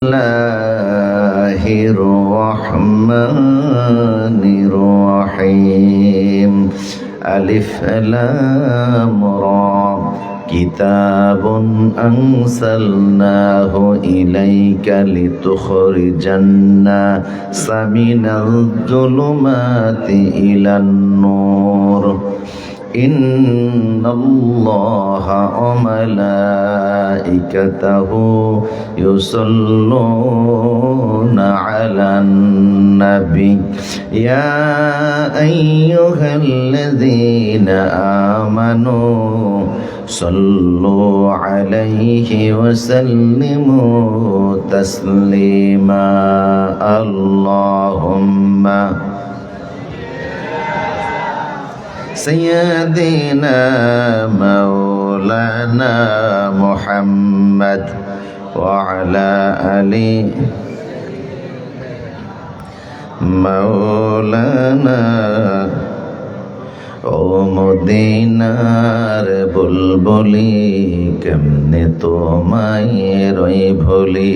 Bismillahir Rahmanir Rahim. Alif Lam Ra. Kitabun anzalnahu ilayka litukhrijan nasa minadh dhulumati ilan nur. Innallaha wa malaikatahu yusalluna 'alan nabi ya ayyuhalladzina amanu sallu 'alaihi wa sallimu taslima. Allahumma Sayyidina Maulana Muhammad wa ala ali Maulana ও মদিনার বুলবুলি কেমনে তোমায় রই ভুলি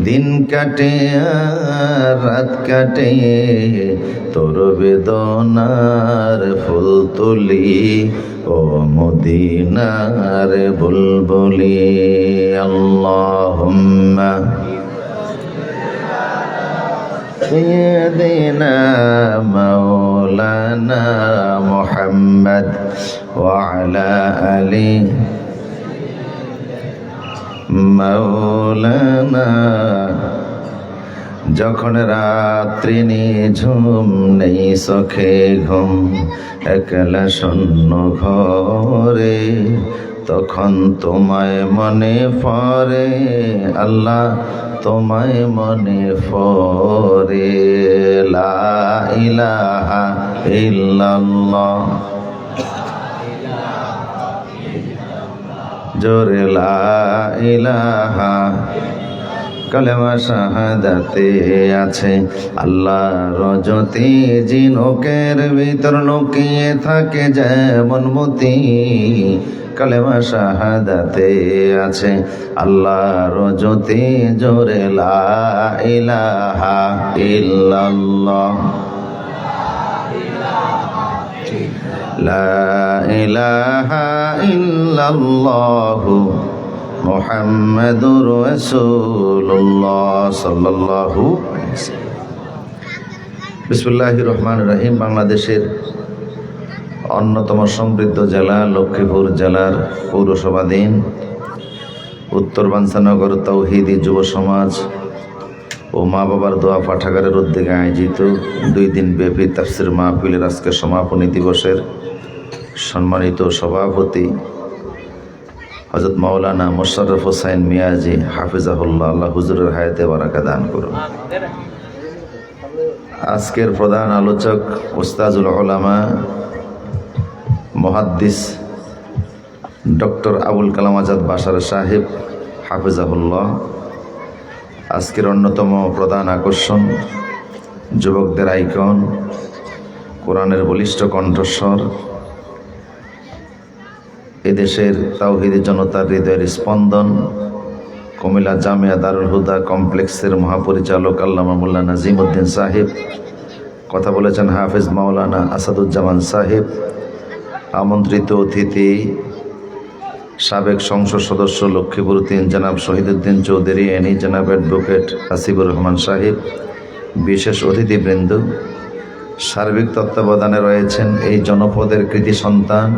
দিন কাটে আর রাত কাটে তোর বেদনার ফুল তুলি ও মদিনার বুলবুলি আল্লাহুম্মা Sayyidina Maulana Muhammad wa ala ali Maulana. যখন রাত্রি নিঝুম নেই চোখে ঘুম একলা শূন্য ঘরে তখন তোমায় মনে পড়ে আল্লাহ তোমায় মনে পড়ে লা ইলাহা ইল্লাল্লাহ জোরে লা ইলাহা কালেমা শাহাদাতে আছে আল্লাহর জ্যোতি জিনুকের ভিতর লুকিয়ে থাকে যেমন মতি কালেমা শাহাদাতে আছে আল্লাহর জ্যোতি জোরে লা ইলাহা ইল্লাল্লাহ লা ইলাহা ইল্লাল্লাহু মুহাম্মাদুর রাসূলুল্লাহ সাল্লাল্লাহু আলাইহি ওয়াসাল্লাম। বিসমিল্লাহির রহমানির রহিম। বাংলাদেশের অন্যতম সমৃদ্ধ জেলা লক্ষ্মীপুর জেলার পৌরসভাধীন উত্তর বাঞ্ছানগর তাওহীদি যুব সমাজ ও মা বাবার দোয়া পাঠাগারের উদ্যোগে আয়োজিত 2 দিন ব্যাপী তাফসীর মাহফিলের আজকে সমাপনী দিবসের সম্মানিত সভাপতি হযরত মাওলানা মোশাররফ হোসাইন মিয়াজি হাফিজাহুল্লাহ, আল্লাহ হুজুরের হায়াতে বারাকা দান করুন। আজকের প্রধান আলোচক উস্তাজুল উলামা মুহাদ্দিস ডক্টর আবুল কালাম আজাদ বাশার সাহেব হাফিজাহুল্লাহ। আজকের অন্যতম প্রধান আকর্ষণ যুবকদের আইকন, কোরআনের বলিষ্ঠ কণ্ঠস্বর, এদেশের তাওহীদি জনতার হৃদয়ের স্পন্দন, কুমিল্লা জামিয়া দারুল হুদা কমপ্লেক্সের মহাপরিচালক আল্লামা মোল্লা নাজিম উদ্দিন সাহেব। কথা বলেছেন হাফেজ মাওলানা আসাদুজ্জামান সাহেব। আমন্ত্রিত অতিথি সাবেক সংসদ সদস্য লক্ষ্মীপুর 3 জনাব শহীদুদ্দিন চৌধুরী এনি, জনাব অ্যাডভোকেট হাসিবুর রহমান সাহেব, বিশেষ অতিথিবৃন্দ। সার্বিক তত্ত্বাবধানে রয়েছেন এই জনপদের কৃতি সন্তান,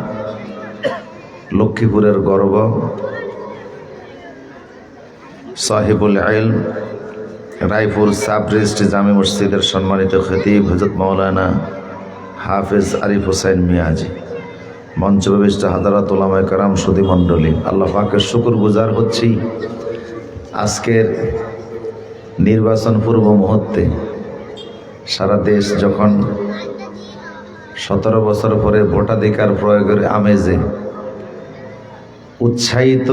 লক্ষ্মীপুরের গর্ব, সাহিবুল ইলম, রায়পুর সাব রেজিস্ট্রি জামে মসজিদের সম্মানিত খতিব হযরত মাওলানা হাফেজ আরিফ হোসাইন মিয়াজি, মঞ্চবিষ্ট হাজারাত উলামায়ে কেরাম, সুধী মণ্ডলী, আল্লাহ পাকের শুকরগুজার হচ্ছি আজকের নির্বাচন পূর্ব মুহূর্তে সারা দেশ যখন 17 বছর পরে ভোটাধিকার প্রয়োগের আমেজে উৎসাহিত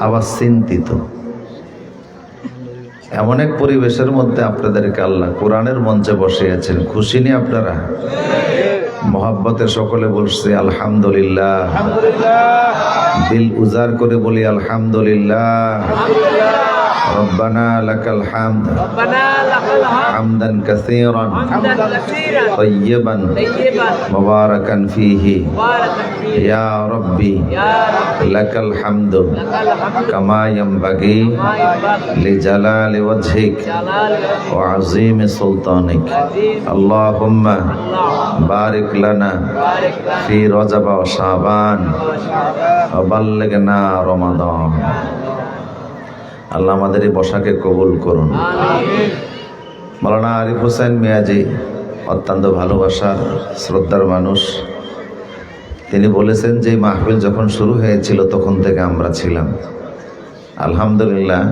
আবার চিন্তিত, এমন এক পরিবেশের মধ্যে আপনাদেরকে আল্লাহ কোরআনের মঞ্চে বসিয়েছেন। খুশি নি আপনারা? মোহাব্বতে সকলে বলছে আলহামদুলিল্লাহ, দিল উজাড় করে বলি আলহামদুলিল্লাহ। ربنا لك الحمد حمدا كثيرا طيبا مباركا فيه يا ربي لك الحمد كما ينبغي لجلال وجهك وعظيم سلطانك اللهم بارك لنا في رجب وشعبان وبلغنا رمضان আল্লাহ আমাদের এই বসাকে কবুল করুন। মাওলানা আরিফ হোসেন মিয়াজি অত্যন্ত ভালোবাসার শ্রদ্ধার মানুষ। তিনি বলেছেন যে মাহফিল যখন শুরু হয়েছিল তখন থেকে আমরা ছিলাম। আলহামদুলিল্লাহ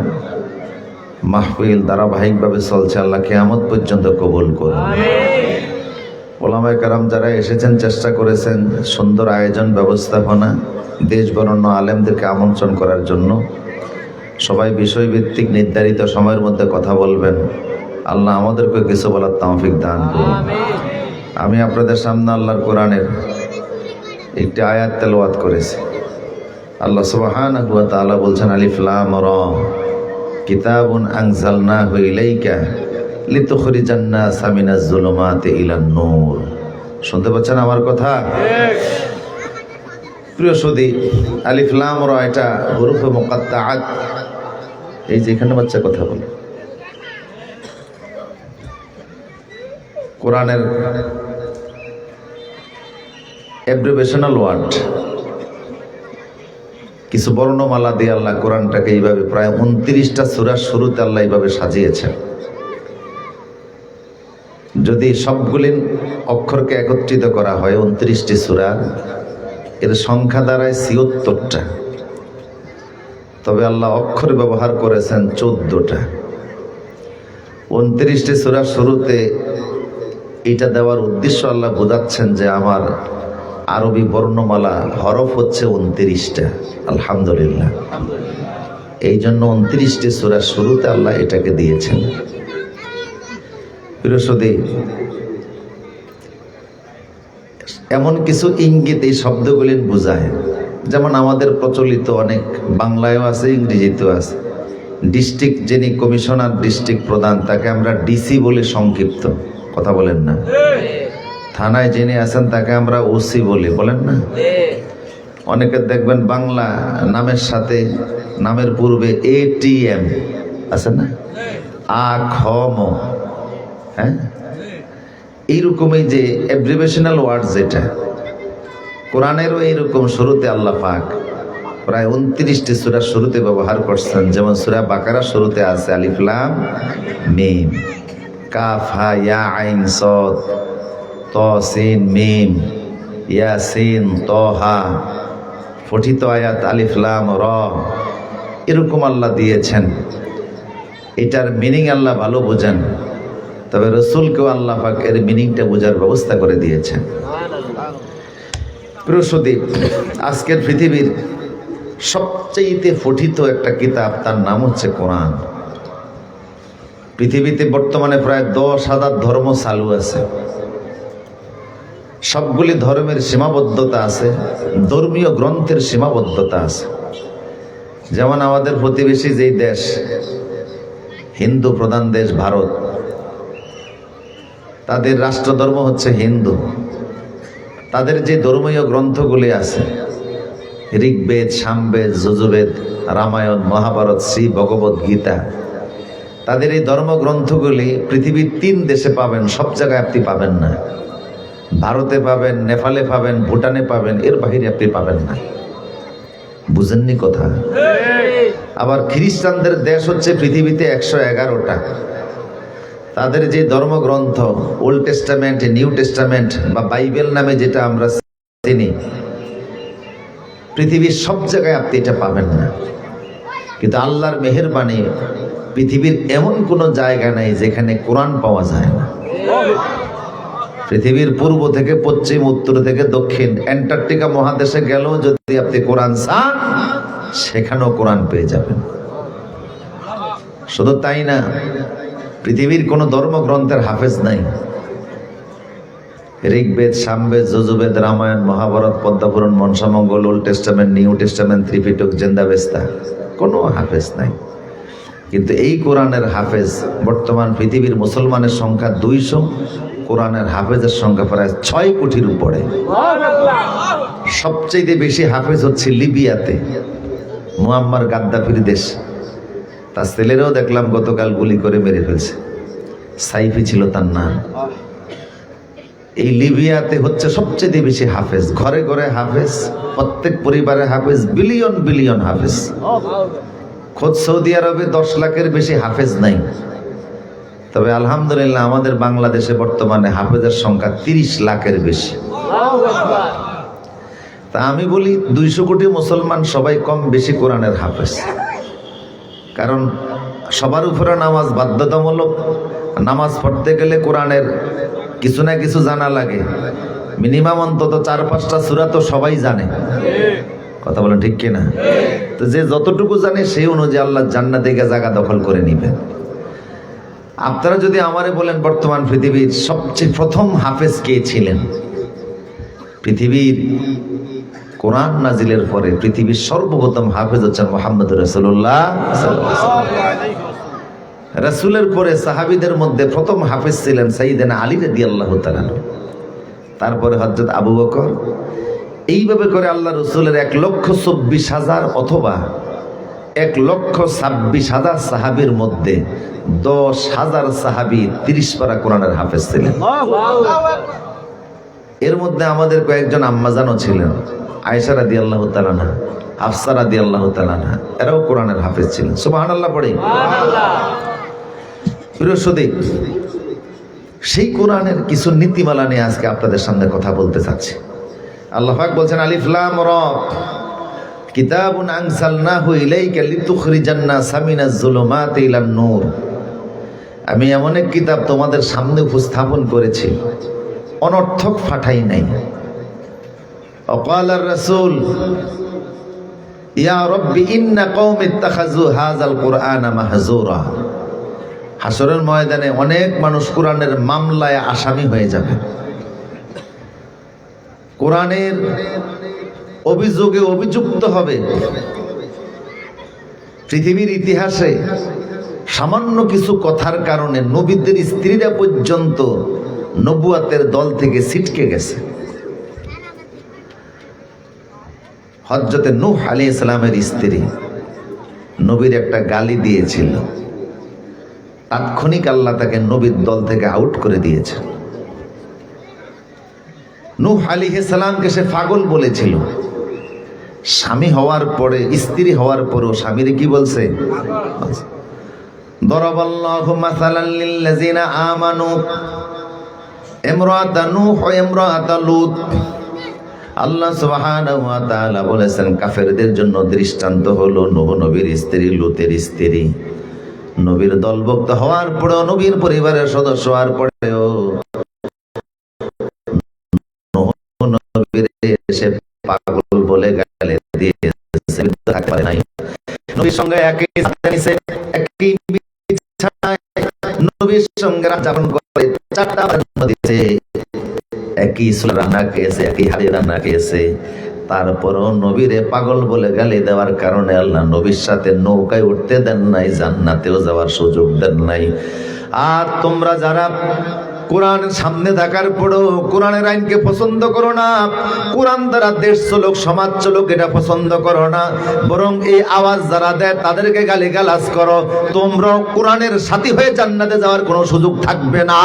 মাহফিল ধারাবাহিকভাবে চলছে। আল্লাহ কিয়ামত পর্যন্ত কবুল করুন। ওলামায়ে কেরাম যারা এসেছেন চেষ্টা করেছেন সুন্দর আয়োজন ব্যবস্থাপনা, দেশ বরেণ্য আলেমদেরকে আমন্ত্রণ করার জন্য। সবাই বিষয়ভিত্তিক নির্ধারিত সময়ের মধ্যে কথা বলবেন। আল্লাহ আমাদেরকে কিছু বলার তৌফিক দান করুন। আমি আপনাদের সামনে আল্লাহর কোরআনের একটি আয়াত তেলাওয়াত করেছি। আল্লাহ সুবহানাহু ওয়া তাআলা বলছেন আলিফ লাম রা কিতাবুন আনজালনাহু ইলাইকা লিতুখরিজান নাসা মিনাজ যুলুমাতি ইলান নূর। শুনতে পাচ্ছেন আমার কথা? প্রিয় সুধী, আলিফ লাম রা এটা হুরুফে মুকাত্তাআত। এই যে এখানে বাচ্চা কথা বলে কোরআনের অ্যাব্রিভিয়েশনাল ওয়ার্ড, কিছু বর্ণমালা দিয়ে আল্লাহ কোরআনটাকে এইভাবে প্রায় 29টা সূরার শুরুতে আল্লাহ এইভাবে সাজিয়েছেন। যদি সবগুলি অক্ষরকে একত্রিত করা হয় 29টি সূরা, এর সংখ্যা দাঁড়ায় ৭৬টা। তবে আল্লাহ অক্ষর ব্যবহার করেছেন 14টা। 29টি সূরার শুরুতে এটা দেওয়ার উদ্দেশ্য আল্লাহ বোঝাচ্ছেন যে আমার আরবি বর্ণমালা হরফ হচ্ছে 29টা। আলহামদুলিল্লাহ, এই জন্য 29টি সূরার শুরুতে আল্লাহ এটাকে দিয়েছেন। প্রিয়সুধী, এমন কিছু ইঙ্গিত এই শব্দগুলি বোঝায়, যেমন আমাদের প্রচলিত অনেক বাংলায়ও আছে, ইংরেজিতেও আছে। ডিস্ট্রিক্ট যিনি কমিশনার, ডিস্ট্রিক্ট প্রধান, তাকে আমরা ডিসি বলে সংক্ষিপ্ত, কথা বলেন না। থানায় যিনি আছেন তাকে আমরা ওসি বলি, বলেন না। অনেকে দেখবেন বাংলা নামের সাথে নামের পূর্বে এটিএম আছে না, আ খ ম, হ্যাঁ, এইরকমই যে অ্যাব্রিভিয়েশনাল ওয়ার্ড যেটা কোরআনেরও এইরকম শুরুতে আল্লাহ পাক প্রায় 29টি সূরার শুরুতে ব্যবহার করছেন। যেমন সূরা বাকারার শুরুতে আছে আলিফ লাম মিম, কাফ হা ইয়া আইন সাদ, ত সিন মিম, ইয়াসিন তহা, পঠিত আয়াত আলিফ লাম র। এরকম আল্লাহ দিয়েছেন। এটার মিনিং আল্লাহ ভালো বোঝেন, তবে রসুলকেও আল্লাহ পাক এর মিনিংটা বোঝার ব্যবস্থা করে দিয়েছেন। প্রিয়সুধী, আজকের পৃথিবীর সবচেয়ে পঠিত একটা কিতাব, তার নাম হচ্ছে কোরআন। পৃথিবীতে বর্তমানে প্রায় 10,000 ধর্ম চালু আছে। সবগুলি ধর্মের সীমাবদ্ধতা আছে, ধর্মীয় গ্রন্থের সীমাবদ্ধতা আছে। যেমন আমাদের প্রতিবেশী যেই দেশ, হিন্দু প্রধান দেশ ভারত, তাদের রাষ্ট্রধর্ম হচ্ছে হিন্দু। তাদের যে ধর্মীয় গ্রন্থগুলি আছে, ঋগ্বেদ, সামবেদ, যজুর্বেদ, রামায়ণ, মহাভারত, শ্রী ভগবত গীতা, তাদের এই ধর্মগ্রন্থগুলি পৃথিবীর 3 দেশে পাবেন, সব জায়গায় আপনি পাবেন না। ভারতে পাবেন, নেপালে পাবেন, ভুটানে পাবেন, এর বাহিরে আপনি পাবেন না। বুঝেননি কথা? আবার খ্রিস্টানদের দেশ হচ্ছে পৃথিবীতে 111টা। তাদের যে ধর্মগ্রন্থ ওল্ড টেস্টামেন্ট, নিউ টেস্টামেন্ট বা বাইবেল নামে যেটা আমরা চিনি, পৃথিবীর সব জায়গায় আপনি এটা পাবেন না। কিন্তু আল্লাহর মেহেরবানি, পৃথিবীর এমন কোনো জায়গা নাই যেখানে কোরআন পাওয়া যায় না। পৃথিবীর পূর্ব থেকে পশ্চিম, উত্তর থেকে দক্ষিণ, অ্যান্টার্কটিকা মহাদেশে গেলেও যদি আপনি কোরআন চান, সেখানেও কোরআন পেয়ে যাবেন। শুধু তাই না, পৃথিবীর কোনো ধর্মগ্রন্থের হাফেজ নাই। Rigveda, Samaveda, Yajurveda, Ramayana, Mahabharata, Padma Purana, Manasamangal, old testament, new testament, Tripitaka, Zend Avesta, কোনো হাফেজ নাই। কিন্তু এই কোরআনের হাফেজ বর্তমান পৃথিবীর মুসলমানের সংখ্যা 200, কোরআনের হাফেজের সংখ্যা প্রায় 6 কোটির উপরে। সবচেয়ে বেশি হাফেজ হচ্ছে লিবিয়াতে, মুয়াম্মার গাদ্দাফির দেশ। তার ছেলেরাও দেখলাম গতকাল গুলি করে মেরে ফেলছে, সাইফি ছিল তার নাম। এই লিবিয়াতে হচ্ছে সবচেয়ে বেশি হাফেজ, ঘরে ঘরে হাফেজ, প্রত্যেক পরিবারে হাফেজ, বিলিয়ন বিলিয়ন হাফেজ। খোদ সৌদি আরবে 10 লাখের বেশি হাফেজ নাই। তবে আলহামদুলিল্লাহ আমাদের বাংলাদেশে বর্তমানে হাফেজের সংখ্যা 30 লাখের বেশি। তা আমি বলি 200 কোটি মুসলমান সবাই কম বেশি কোরআনের হাফেজ। কারণ সবার উপরে নামাজ বাধ্যতামূলক, নামাজ পড়তে গেলে কোরআনের কিছু না কিছু জানা লাগে। মিনিমাম অন্তত 4-5টা সূরা তো সবাই জানে, কথা বলেন ঠিক কিনা? তো যে যতটুকু জানে সেই অনুযায়ী আল্লাহ জান্নাতে গিয়ে জায়গা দখল করে নিবেন। আপনারা যদি আমারে বলেন বর্তমান পৃথিবীর সবচেয়ে প্রথম হাফেজ কে ছিলেন, পৃথিবীর কোরআন নাজিলের পরে পৃথিবীর সর্বপ্রথম হাফেজ হচ্ছেন মুহাম্মদ রাসূলুল্লাহ সাল্লাল্লাহু আলাইহি ওয়াসাল্লাম। রাসূলের পরে সাহাবীদের মধ্যে প্রথম হাফেজ ছিলেন সাইয়েদনা আলী রাদিয়াল্লাহু তাআলা, তারপরে হযরত আবু বকর। এইভাবে করে আল্লাহ রসুলের 1,24,000 অথবা 1,26,000 সাহাবীর মধ্যে 10,000 সাহাবী 30 পারা কোরআনের হাফেজ ছিলেন। এর মধ্যে আমাদের কয়েকজন আম্মাজানও ছিলেন, আয়েশা রাদিয়াল্লাহু তাআলা আনহা, হাফসা রাদিয়াল্লাহু তাআলা আনহা, এরাও কোরআনের হাফেজ ছিলেন। সুবহানাল্লাহ পড়ে। প্রিয় সুধী, সেই কোরআনের কিছু নীতিমালা নিয়ে আজকে আপনাদের সামনে কথা বলতে চাচ্ছি। আল্লাহ পাক বলছেন আলিফ লাম রা কিতাবুন আনজালনাহু ইলাইকা লিতুখরিজান নাসা মিনাজ যুলুমাতি ইলান নূর। আমি এমন এক কিতাব তোমাদের সামনে উপস্থাপন করেছি, অনর্থক ফাটাই নাই। ওয়াকালার রাসূল ইয়া রাব্বি ইন্না কওমি ইত্তাখাযু হাযাল কুরআনা মাহজুরা। হাসরের ময়দানে অনেক মানুষ কোরআনের মামলায় আসামি হয়ে যাবে, কোরআনের অভিযোগে অভিযুক্ত হবে। পৃথিবীর ইতিহাসে সামান্য কিছু কথার কারণে নবীদের স্ত্রীরা পর্যন্ত নবুয়াতের দল থেকে ছিটকে গেছে। হযরতে নূহ আলাইহিস সালামের স্ত্রী নবীর একটা গালি দিয়েছিল, তাৎক্ষণিক আল্লাহ তাকে নবীর দল থেকে আউট করে দিয়েছে। নূহ আলাইহিস সালামকে সে পাগল বলেছিল। স্বামী হওয়ার পরে, স্ত্রী হওয়ার পরও স্বামীরে কি বলছে? দরাবাল্লাহু মাসালান লিল্লাযিনা আমানু ইমরাআতা নূহ ওয়া ইমরাআতা লূত। আল্লাহ সুবহানাহু ওয়া তাআলা বলেছেন কাফেরদের জন্য দৃষ্টান্ত হলো নূহ নবীর স্ত্রী, লূতের স্ত্রী। নবীর দলভুক্ত হওয়ার পরেও, নবীর পরিবারের সদস্য হওয়ার পরেও সে পাগল বলে গালি দিয়েছে, থাকতে পারে নাই। নবীর সঙ্গে একই বিছানায় নবীর সঙ্গে যাপন করে 4টা জন্ম দিয়েছে, একই চুলা রান্না খেয়েছে, একই হাড়ি রান্না খেয়েছে। তারপরও নবীরে পাগল বলে গালি দেওয়ার কারণে আল্লাহ নবীর সাথে নৌকায় উঠতে দেন নাই, জান্নাতেও যাওয়ার সুযোগ দেন নাই। আর তোমরা যারা কোরআনের সামনে থাকার পরও কোরআনের আইনকে পছন্দ করো না, কোরআন দ্বারা দেশ চলুক, সমাজ চলুক, এটা পছন্দ করো না, বরং এই আওয়াজ যারা দেয় তাদেরকে গালিগালাজ করো, তোমরাও কোরআনের সাথী হয়ে জান্নাতে যাওয়ার কোনো সুযোগ থাকবে না।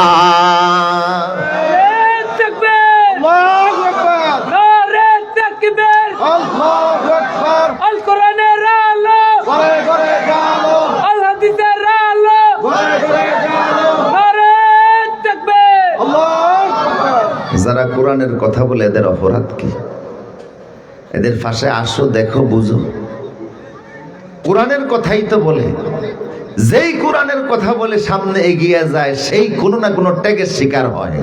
যারা কোরআনের কথা বলে এদের অপরাধ কি? এদের ফাঁসে আসো, দেখো, বুঝো। কোরআনের কথাই তো বলে, যেই কোরআনের কথা বলে সামনে এগিয়ে যায় সেই কোনো না কোনো ট্যাগের শিকার হয়,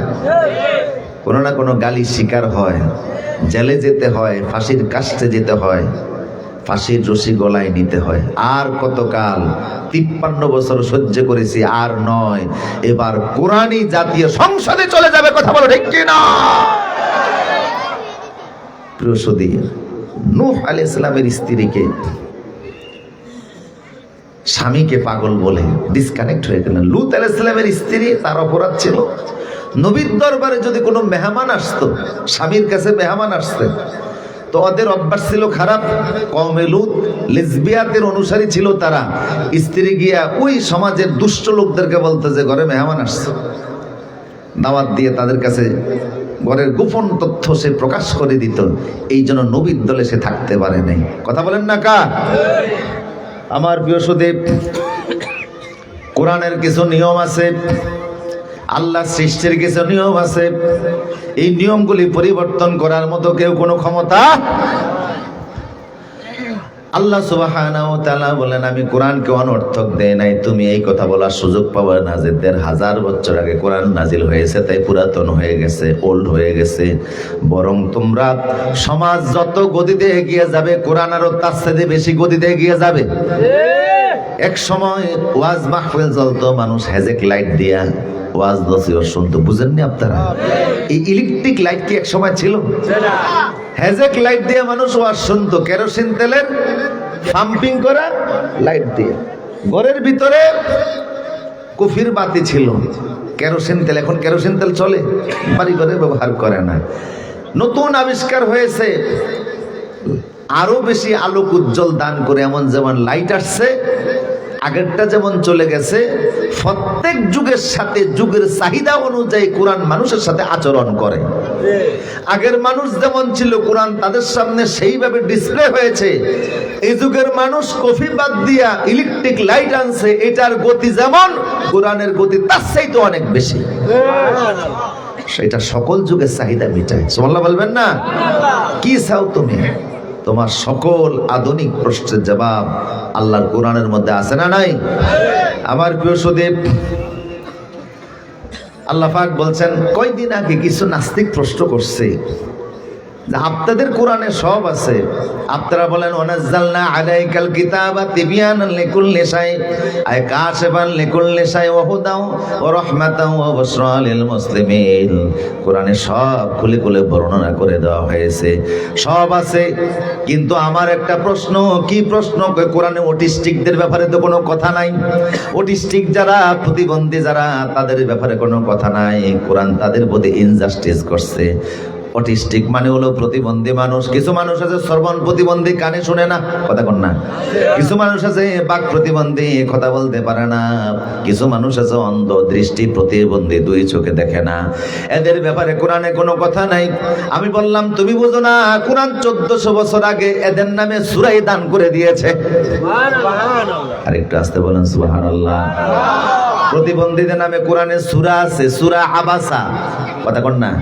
কোনো না কোনো গালির শিকার হয়, জেলে যেতে হয়, ফাঁসির কাস্টে যেতে হয়, ফাঁসির রশি গলায় নিতে হয়। আর কতকাল? 53 বছর সহ্য করেছি, আর নয়, এবার কোরআনই জাতীয় সংসদে চলে যাবে। কথা বলো ঠিক কি না? প্রিয় সুধী, নূহ আলাইহিস সালামের স্ত্রীকে স্বামীকে পাগল বলে ডিসকানেক্ট হয়ে গেলেন। লূত আলাইহিস সালামের স্ত্রী, তার অপরাধ ছিল নবীর দরবারে যদি কোনো মেহমান আসতো, স্বামীর কাছে মেহমান আসতেন, তো ওদের অভ্যাস ছিল খারাপ। কওমে লূত লেসবিয়াতের অনুসারী ছিল তারা। স্ত্রী গিয়া ওই সমাজের দুষ্ট লোকদেরকে বলতো যে ঘরে মেহমান আসছে, দাওয়াত দিয়ে তাদের কাছে ঘরের গোপন তথ্য সে প্রকাশ করে দিত। এই জন্য নবীর দলে সে থাকতে পারে নাই। কথা বলেন না কা? আমার প্রিয় সুদীপ, কোরআনের কিছু নিয়ম আছে, আল্লাহ সৃষ্টির কিছু নিয়ম আছে। এই নিয়মগুলি পরিবর্তন করার মতো কেউ কোনো ক্ষমতা। আল্লাহ সুবহানাহু ওয়া তাআলা বলেন, আমি কোরআনকে অনর্থক দেই নাই। তুমি এই কথা বলার সুযোগ পাবে না যে ১৫০০ বছর আগে কোরআন নাজিল হয়েছে, তাই পুরাতন হয়ে গেছে, ওল্ড হয়ে গেছে। বরং তোমরা সমাজ যত গতিতে এগিয়ে যাবে, কোরআন আরো তার চেয়ে বেশি গতিতে এগিয়ে যাবে। এক সময় ওয়াজ মাহফিল চলতো, মানুষ হেজেক লাইট দিয়া ওয়াজ নসিহত শুনতো। বুঝেননি আপনারা? এই ইলেকট্রিক লাইট কি এক সময় ছিল? হেজেক লাইট দিয়ে মানুষ ওয়াজ শুনতো, কেরোসিন তেলের পাম্পিং করা লাইট দিয়ে। ঘরের ভিতরে কুফির বাতি ছিল, কেরোসিন তেল। এখন কেরোসিন তেল চলে, বাড়ি ঘরে ব্যবহার করে না। নতুন আবিষ্কার হয়েছে, আরো বেশি আলোক উজ্জ্বল দান করে এমন যেমন লাইট আসছে। আগেরটা যেমন চলে গেছে, প্রত্যেক যুগের সাথে যুগের চাহিদা অনুযায়ী কোরআন মানুষের সাথে আচরণ করে। আগের মানুষ যেমন ছিল, কোরআন তাদের সামনে সেইভাবে ডিসপ্লে হয়েছে। এই যুগের মানুষ কফি বাদ দিয়া ইলেকট্রিক লাইট আনছে, এটার গতি যেমন, কোরআনের গতি তার চাইতে অনেক বেশি। সেটা সকল যুগের চাহিদা মিটায়। সুবহানাল্লাহ বলবেন না? কি চাও তুমি? তোমার সকল আধুনিক প্রশ্নের জবাব আল্লাহর কোরআনের মধ্যে আছে না নাই? আমার প্রিয় সুদীপ, আল্লাহ পাক বলছেন, কয়দিন আগে কিছু নাস্তিক প্রশ্ন করছে যে আপনাদের কোরআনে সব আছে। আপনারা বলেন ওয়ানাজ্জালনা আলাইকাল কিতাবা তিবয়ানান লিকুল্লি শাই, আয় কাশিফান লিকুল্লি শাই ওয়া হুদাও ওয়া রাহমাতাও ওয়া বুশরা লিল মুসলিমিন। কোরআনে সব খুলে খুলে বর্ণনা করে দেওয়া হয়েছে, সব আছে। কিন্তু আমার একটা প্রশ্ন, কি প্রশ্ন? কোরআনে অটিস্টিকদের ব্যাপারে তো কোনো কথা নাই। অটিস্টিক যারা, প্রতিবন্ধী যারা, তাদের ব্যাপারে কোনো কথা নাই। কোরআন তাদের প্রতি ইনজাস্টিস করছে। অটিস্টিক মানে হলো প্রতিবন্ধী মানুষ। কিছু মানুষ আছে শ্রবণ প্রতিবন্ধী, কানে শুনে না, কথা কন না। কিছু মানুষ আছে বাক প্রতিবন্ধী, কথা বলতে পারে না। কিছু মানুষ আছে অন্ধ, দৃষ্টি প্রতিবন্ধী, দুই চোখে দেখে না। এদের ব্যাপারে কোরআনে কোনো কথা নাই। আমি বললাম তুমি বুঝো না, কোরআন 1400 বছর আগে এদের নামে সূরাই দান করে দিয়েছে। আর একটু আসতে বলেন সুবহানাল্লাহ। প্রতিবন্ধীদের নামে কোরআনে সূরা আছে, সূরা আবাসা, কথা কন না।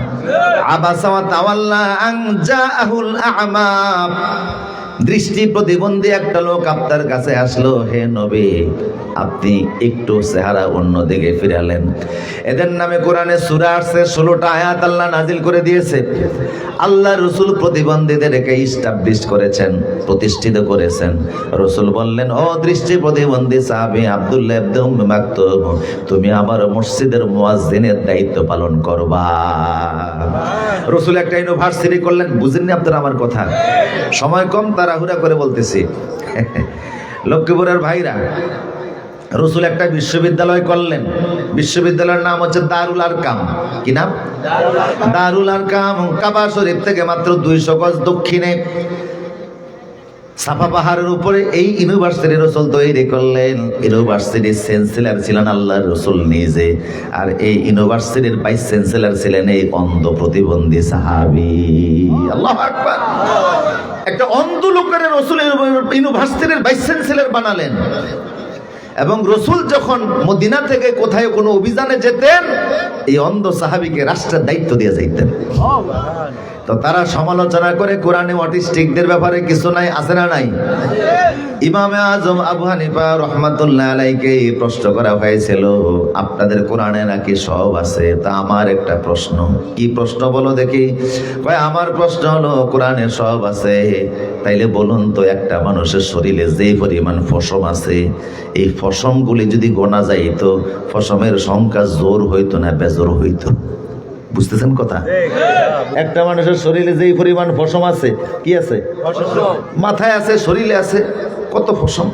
আবাসা ওয়া তাওয়াল্লা আন জাআহুল আ'মা। দৃষ্টি প্রতিবন্ধী একটা লোক আপনার কাছে আসলো, হে নবী আপনি একটু চেহারা অন্যদিকে ফিরালেন। এদের নামে কোরআনে সূরা আছে, 16টা আয়াত আল্লাহ নাজিল করে দিয়েছে। আল্লাহ রসুল প্রতিবন্ধীদেরকে ইস্টাবলিশ করেছেন, প্রতিষ্ঠিত করেছেন। রসুল বললেন, ও দৃষ্টি প্রতিবন্ধী সাহাবী আব্দুল্লাহ ইবনে উম্মি মাকতুম, তুমি আমার মসজিদের মুয়াজ্জিনের দায়িত্ব পালন করবা। রসুল একটা ইউনিভার্সিটি করলেন। বুঝেননি আপনারা আমার কথা? সময় কম, তাড়াহুড়া করে বলতেছি। লক্ষ্মীপুরের ভাইরা, রসুল একটা বিশ্ববিদ্যালয় করলেন। বিশ্ববিদ্যালয়ের নাম হচ্ছে দারুল আরকাম। কি নাম? দারুল আরকাম। কাবা শরীফ থেকে মাত্র 200 গজ দক্ষিণে সাফা পাহাড়ের উপরে এই ইউনিভার্সিটি রসুল তৈরি করলেন। ইউনিভার্সিটির চ্যান্সেলর ছিলেন আল্লাহর রসুল নিজে, আর এই ইউনিভার্সিটির ভাইস চ্যান্সেলর ছিলেন এই অন্ধ প্রতিবন্ধী সাহাবী। আল্লাহু আকবার। একটা অন্ধ লোকের রসুল ইউনিভার্সিটির ভাইস চ্যান্সেলর বানালেন। এবং রসুল যখন মদিনা থেকে কোথায় কোনো অভিযানে যেতেন, এই অন্ধ সাহাবীকে রাষ্ট্রের দায়িত্ব দিয়ে যাইতেন। তো তারা সমালোচনা করে কোরআনে অটিস্টিকদের ব্যাপারে কিছু নাই, আছে না নাই? ইমামে আজম আবু হানিফা রাহমাতুল্লাহ আলাইহিকে প্রশ্ন করা হয়েছিল, আপনাদের কোরআনে নাকি সব আছে। তা আমার একটা প্রশ্ন। কি প্রশ্ন বলো দেখি? কয় আমার প্রশ্ন হলো, কোরআনে সব আছে, তাইলে বলুন তো একটা মানুষের শরীরে যে পরিমাণ পশম আছে, এই পশমগুলি যদি গোনা যাইত, পশমের সংখ্যা জোর হইতো না বেজোর হইতো? বুঝতেছেন কথা? একটা মানুষের শরীরে যেই পরিমাণ পশম আছে, কি আছে? মাথায় আছে, শরীরে আছে, কত পশম।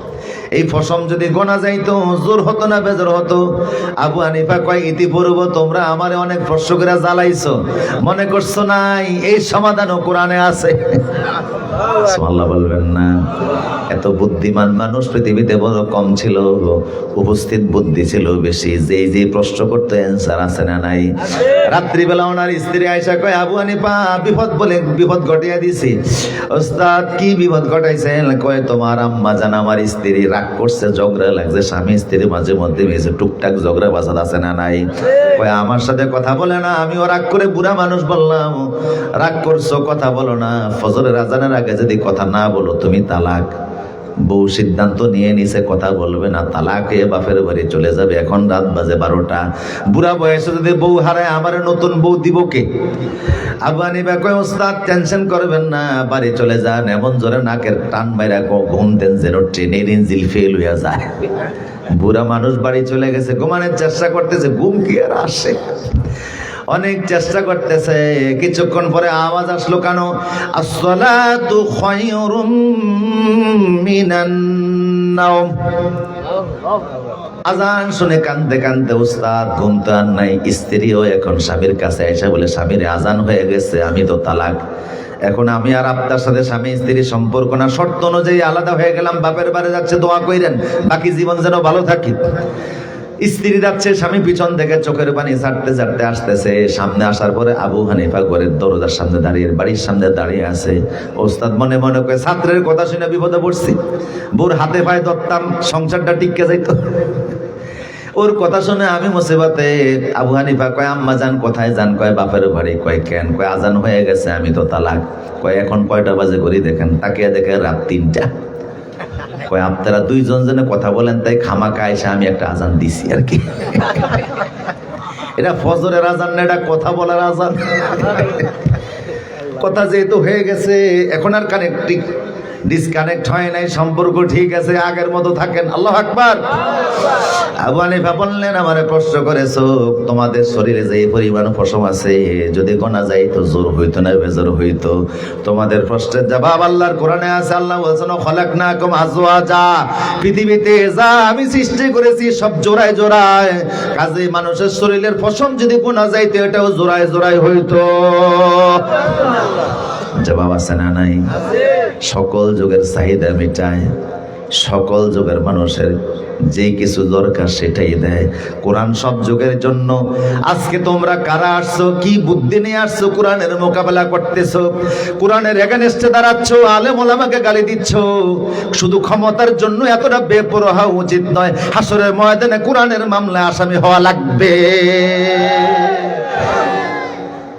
এই ফসম যদি গোনা যাইতো জোর হতো না বেজোর হতো? আবু হানিফা কয় ইতিপূর্ব তোমরা আমারে অনেক প্রশ্ন করে জ্বালাইছো, মনে করছো নাই এই সমাধানও কোরআনে আছে। সুবহানাল্লাহ বলবেন না? এত বুদ্ধিমান মানুষ পৃথিবীতে বড় কম ছিল, উপস্থিত বুদ্ধি ছিল বেশি। যে প্রশ্ন করতে অ্যান্সার আছে না নাই? রাত্রিবেলা ওনার স্ত্রী আয়েশা কয় আবু হানিফা বিপদ বলে বিপদ ঘটিয়ে দিছি। ওস্তাদ কি বিপদ ঘটাইছেন? কয় তোমার আম্মা জান আমার স্ত্রী রাগ করছে, ঝগড়া লাগছে, স্বামী স্ত্রী মাঝে মধ্যে মেয়েছে টুকটাক ঝগড়া বাজার আছে না নাই? কয় আমার সাথে কথা বলে না, আমিও রাগ করে বুড়া মানুষ বললাম রাগ করছো কথা বলো না, ফজরের আজানের আগে যদি কথা না বলো তুমি তালাক। বউ সিদ্ধান্ত নিয়ে নিছে কথা বলবে না, তালাকে বাপের বাড়ি চলে যাবে। এখন রাত বাজে 12টা, বুড়া বয়সে যদি বউ হারায় আমার নতুন বউ দিব কে? আবু হানিফা কয় ওস্তাদ টেনশন করবেন না, বাড়ি চলে যান, এমন জোরে নাকের টান বাইরা ঘুম দেন যেন ট্রেনের ইঞ্জিল ফেল হইয়া যায়। বুড়া মানুষ বাড়ি চলে গেছে, ঘুমানোর চেষ্টা করতেছে, ঘুম কি আর আসে? অনেক চেষ্টা করতেছে, কিছুক্ষণ পরে আওয়াজ আসলো, কেন? আসসালাতু খায়রুম মিনান নাওম। আজান শুনে কান্দতে কান্দতে উস্তাদ ঘুম তো আর নাই। স্ত্রীও এখন স্বামীর কাছে এসে বলে স্বামীর আজান হয়ে গেছে, আমি তো তালাক, এখন আমি আর আপনার সাথে স্বামী স্ত্রীর সম্পর্ক না, শর্ত অনুযায়ী আলাদা হয়ে গেলাম, বাপের বাড়ি যাচ্ছে, দোয়া কইরেন বাকি জীবন যেন ভালো থাকি। স্ত্রী যাচ্ছে, স্বামী পিছন থেকে চোখের পানি ছাড়তে ছাড়তে আসতেছে। সামনে আসার পরে আবু হানিফা ঘরের দরজার সামনে দাঁড়িয়ে, বাড়ির সামনে দাঁড়িয়ে আছে। ওস্তাদ মনে মনে করে ছাত্রের কথা শুনে বিপদে পড়ছি, বোর হাতে পায়ে ধরতাম সংসারটা টিকে যাইত। ওর কথা শুনে আমি মুসিবতে। আবু হানিফা কয় আম্মা যান কোথায় যান? কয় বাপের বাড়ি। কয় কেন? কয় আজান হয়ে গেছে, আমি তো তালাক। কয় এখন কয়টা বাজে করি দেখেন? তাকিয়ে দেখে রাত 3টা। কয় আপনারা দুইজন জনে কথা বলেন তাই খামাকা এসে আমি একটা আজান দিছি আর কি। এটা ফজরের আজান না, এটা কথা বলার আজান। কথা যেহেতু হয়ে গেছে এখন আর ডিসকানেক্ট হয় নাই, সম্পর্ক ঠিক আছে, আগের মতো থাকেন। আল্লাহু আকবার। আবু হানিফা বললেন আমারে প্রশ্ন করেছো, তোমাদের শরীরে যে পরিমাণ পশম আছে যদি গোনা যায় তো জোর হইতো না বেজোর হইতো? তোমাদের প্রশ্নের জবাব আল্লাহর কোরআনে আছে। আল্লাহ বলেছেন খলাকনাকুম আজওয়াজা, পৃথিবীতে যা আমি সৃষ্টি করেছি সব জোড়ায় জোড়ায়, কাজে মানুষের শরীরের পশম যদি গোনা যাইতো এটাও জোড়ায় জোড়ায় হইতো। জবাব আছে না নাই? সকল যুগের চাহিদা মিটায়, সকল যুগের মানুষের যে কিছু দরকার সেটাই দেয়। কোরআন সব যুগের জন্য। আজকে তোমরা কারা আসছো, কি বুদ্ধি নিয়ে আসছো কোরআনের মোকাবেলা করতেছো? কোরআনের এগেনস্টে দাঁড়াচ্ছ, আলেম ওলামাকে গালি দিচ্ছ। শুধু ক্ষমতার জন্য এতটা বেপরোয়া হওয়া উচিত নয়। হাসরের ময়দানে কোরআনের মামলায় আসামি হওয়া লাগবে।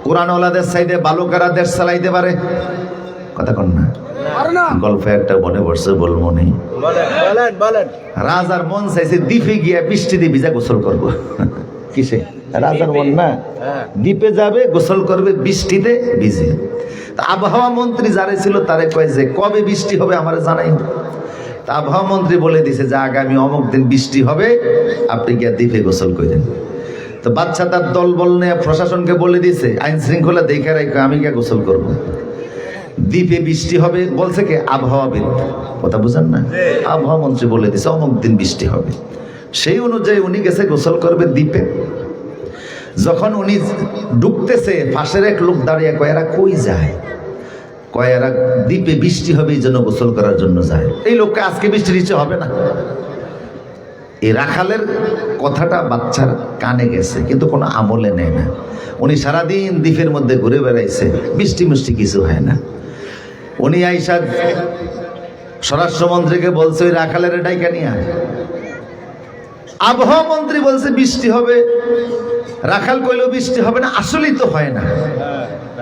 কোরআন ওলাদের সাইডে বালুকারা দেশ চালাইতে পারে? কথা কন না? গল্প একটা মনে পড়ছে, বলবো নেই। রাজার মন চাইছে দ্বীপে গিয়ে বৃষ্টি দিয়ে ভিজা গোসল করবো। কিসে? রাজার মন না, দ্বীপে যাবে গোসল করবে বৃষ্টিতে ভিজে। আবহাওয়া মন্ত্রী যারা ছিল তারে কয় যে কবে বৃষ্টি হবে আমার জানাই। তা আবহাওয়া মন্ত্রী বলে দিছে যে আগামী অমুক দিন বৃষ্টি হবে, আপনি গিয়ে দ্বীপে গোসল করেন। তো বাচ্চা তার দল বল নিয়ে প্রশাসনকে বলে দিছে আইন শৃঙ্খলা দেখে রাখো, আমি গিয়ে গোসল করবো। দ্বীপে বৃষ্টি হবে বলছে কে? আবহাওয়াবিদ। কথা বুঝেন না? আবহাওয়া মন্ত্রী বলে দিছে অমুক দিন বৃষ্টি হবে। সেই অনুযায়ী উনি গেছে গোসল করবে দ্বীপে। যখন উনি ঢুকতেছে পাশের এক লোক দাঁড়িয়ে কয় এরা কই যায়? কয় এরা দ্বীপে বৃষ্টি হবে এই জন্য গোসল করার জন্য যায়। এই লোককে আজকে বৃষ্টি নিচে হবে না। এই রাখালের কথাটা বাচ্চার কানে গেছে কিন্তু কোনো আমলে নেয় না। উনি সারাদিন দ্বীপের মধ্যে ঘুরে বেড়াইছে, বৃষ্টি মিষ্টি কিছু হয় না। উনি আইসা স্বরাষ্ট্রমন্ত্রীকে বলছে ওই রাখালের ডাইকা নিয়ে আয়। আবহাওয়া মন্ত্রী বলছে বৃষ্টি হবে, রাখাল কইলেও বৃষ্টি হবে না, আসলেই তো হয় না।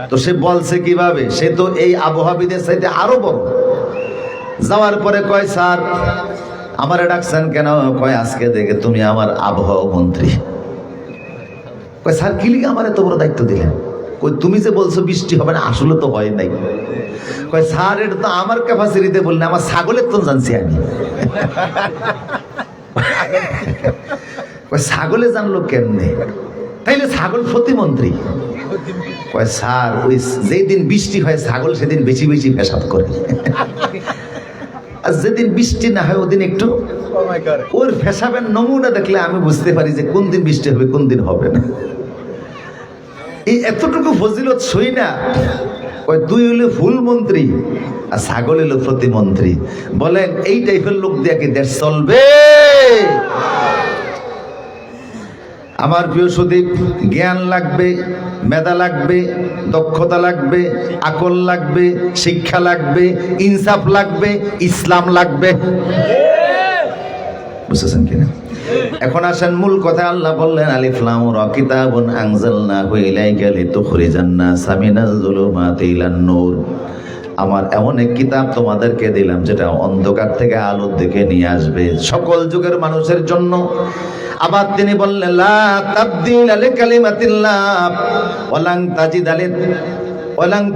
তো সে বলছে কিভাবে? সে তো এই আবহাওয়াবিদের সাথে আরো বড়। যাওয়ার পরে কয় স্যার আমারে ডাকছেন কেন? কয় আজকে দেখে তুমি আমার আবহাওয়া মন্ত্রী। কয় স্যার কি লিগে আমার এত বড় দায়িত্ব দিলেন? কই তুমি যে বলছো বৃষ্টি হবে না, আসলে তো হয় নাই। কয় স্যার এটা তো আমার ক্যাপাসিটিতে বললেন, আমার ছাগলের তো জানছি আমি। কয় ছাগলে জানলো কেমনে? তাইলে ছাগল প্রতিমন্ত্রী। কয় স্যার ওই যেই দিন বৃষ্টি হয় ছাগল সেদিন বেশি বেশি পেশাব করে। আর যেদিন বৃষ্টি না হয় ওদিন একটু ওর ফেসাবের নমুনা দেখলে আমি বুঝতে পারি যে কোন দিন বৃষ্টি হবে কোন দিন হবে না। এই এতটুকু ফজিলত সই না, ওই দুই হইলে ফুল মন্ত্রী আর ছাগল হইল প্রতিমন্ত্রী। বলেন এই টাইপের লোক দিয়ে কি দেশ চলবে? আমার প্রিয় সুদীপ, জ্ঞান লাগবে, মেধা লাগবে, দক্ষতা লাগবে, আকল লাগবে, শিক্ষা লাগবে, ইনসাফ লাগবে, ইসলাম লাগবে। বুঝতেছেন কিনা? এখন আসেন মূল কথা। আল্লাহ বললেন আলিফ লাম রা কিতাবুন আনজালনাহু ইলাইকা লিতুখরিজান নাসা মিনাজ যুলুমাতি ইলান নূর। আমার এমন এক কিতাব তোমাদেরকে দিলাম যেটা অন্ধকার থেকে আলোর দিকে নিয়ে আসবে সকল যুগের মানুষের জন্য। আবার তিনি বললেন লা তাবদীলা লিকালিমাতিল্লাহ ওয়ালাং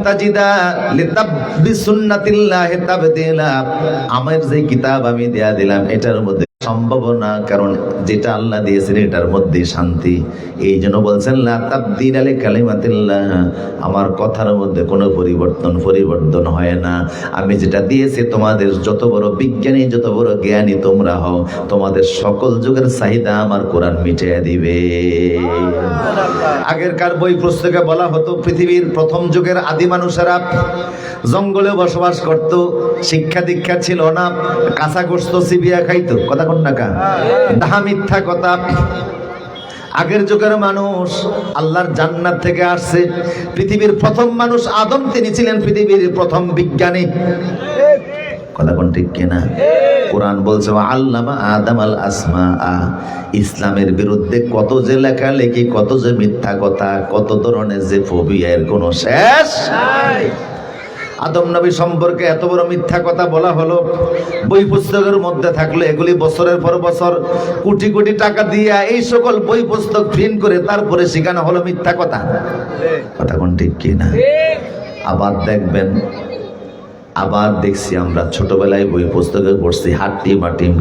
তাজিদা লিতাবদিসুন্নাতিল্লাহি তাবদীলা। আমার যে কিতাব আমি দেয়া দিলাম এটার মধ্যে সম্ভাবনা, কারণ যেটা আল্লাহ দিয়েছেন এটার মধ্যে শান্তি। এই জন্য বলছেন লা তাবদীলা লিকালিমাতিল্লাহ, আমার কথার মধ্যে কোনো পরিবর্তন হয় না। আমি যেটা দিয়েছি তোমাদের যত বড় বিজ্ঞানী যত বড় জ্ঞানী তোমরা হও, তোমাদের সকল যুগের চাহিদা আমার কোরআন মিটিয়ে দিবে। আগেরকার বই পুস্তকে বলা হতো পৃথিবীর প্রথম যুগের আদি মানুষেরা জঙ্গলে বসবাস করত, শিক্ষা দীক্ষা ছিল না, কাঁচা গোশত চিবিয়া খাইতো। কথা কোন না কা? তাহা মিথ্যা কথা। আগের যুগের মানুষ আল্লাহর জান্নাত থেকে আসছে। পৃথিবীর প্রথম মানুষ আদম, তিনি ছিলেন পৃথিবীর প্রথম বিজ্ঞানী। কথা কোন ঠিক কিনা? কোরআন বলছে আল্লামা আদম আল আসমা। ইসলামের বিরুদ্ধে কত যে লেখালেখি, কত যে মিথ্যা কথা, কত ধরনের যে ফোবিয়া, এর কোনো শেষ নাই। আদম নবী সম্পর্কে এত বড় মিথ্যা কথা বলা হলো, বই পুস্তকের মধ্যে থাকলে এগুলি বছরের পর বছর কোটি কোটি টাকা দিয়ে এই সকল বই পুস্তক প্রিন্ট করে তারপরে শেখানো হলো মিথ্যা কথা। কথা কোন ঠিক কিনা? আবার দেখবেন, আবার দেখছি আমরা ছোটবেলায় বই পুস্তকে পড়ছি হাট্টি বা টিম,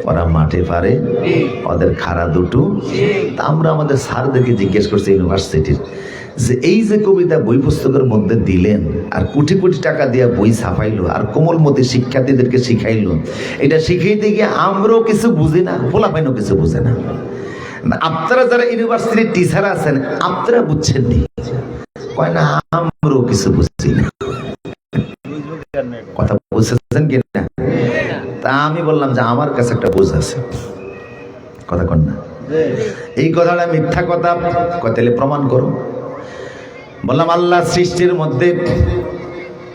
ওরা মাঠে পারে, ওদের খাড়া দুটো। তা আমরা আমাদের স্যারদেরকে জিজ্ঞেস করছি ইউনিভার্সিটির, যে এই যে কবিতা বই পুস্তকের মধ্যে দিলেন আর কোটি কোটি টাকা দিয়ে বই ছাপাইলো আর কোমলমতি শিক্ষার্থীদেরকে শিখাইলো, এটা শিখাইতে গিয়ে আমরাও কিছু বুঝি না, পোলাপাইনও কিছু বুঝে না। আপনারা যারা ইউনিভার্সিটির টিচার আছেন আপনারা বুঝছেন নি? কয় না আমরাও কিছু বুঝছি না। কথা বুঝেছেন কিনা? তা আমি বললাম যে আমার কাছে একটা বুঝ আছে। কথা কন না? এই কথাটা মিথ্যা কথা, তাহলে প্রমাণ করো। বললাম আল্লাহ সৃষ্টির মধ্যে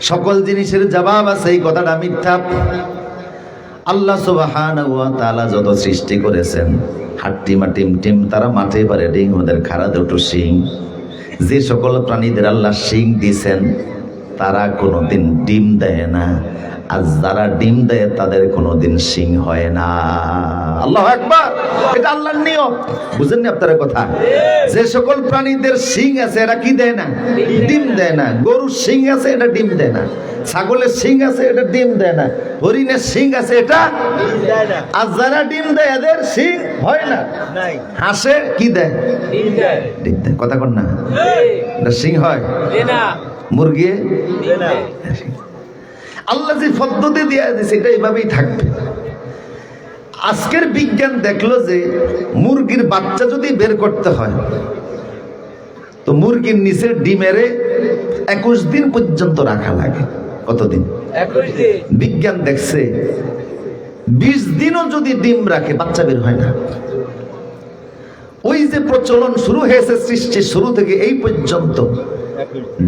সকল জিনিসের জবাব আছে, এই কথাটা মিথ্যা। আল্লাহ সুবহানাহু ওয়া তাআলা যত সৃষ্টি করেছেন, হাট্টি মা টিম, তারা মাঠে পারে ডিং, ওদের খাড়া দুটো শিং। যে সকল প্রাণীদের আল্লাহ শিং দিয়েছেন তারা কোনোদিন ডিম দেয় না, আর যারা ডিম দেয় তাদের কোনোদিন শিং হয় না। আল্লাহু আকবার! এটা আল্লাহর নিয়ম। বুঝেননি আপনারা কথা? যে সকল প্রাণীদের শিং আছে এরা কি দেয় না? ডিম দেয় না। গরুর শিং আছে, এটা ডিম দেয় না। ছাগলের শিং আছে, এটা ডিম দেয় না। হরিণের শিং আছে, এটা ডিম দেয় না। আর যারা ডিম দেয় এদের শিং হয় না। হাঁসে কি দেয়? ডিম দেয়। কথা কন না? এটা শিং হয় না। মুরগি আল্লাহ যে পদ্ধতি দিয়ে দিয়েছে এটা এইভাবেই থাকবে। আজকের বিজ্ঞান দেখলো যে মুরগির বাচ্চা যদি বের করতে হয় তো মুরগির নিচের ডিমেরে 21 দিন পর্যন্ত রাখা লাগে। কতদিন? 21 দিন। বিজ্ঞান দেখছে 20 দিনও যদি ডিম রাখে বাচ্চা বের হয় না। ওই যে প্রচলন শুরু হয়েছে সৃষ্টির শুরু থেকে এই পর্যন্ত,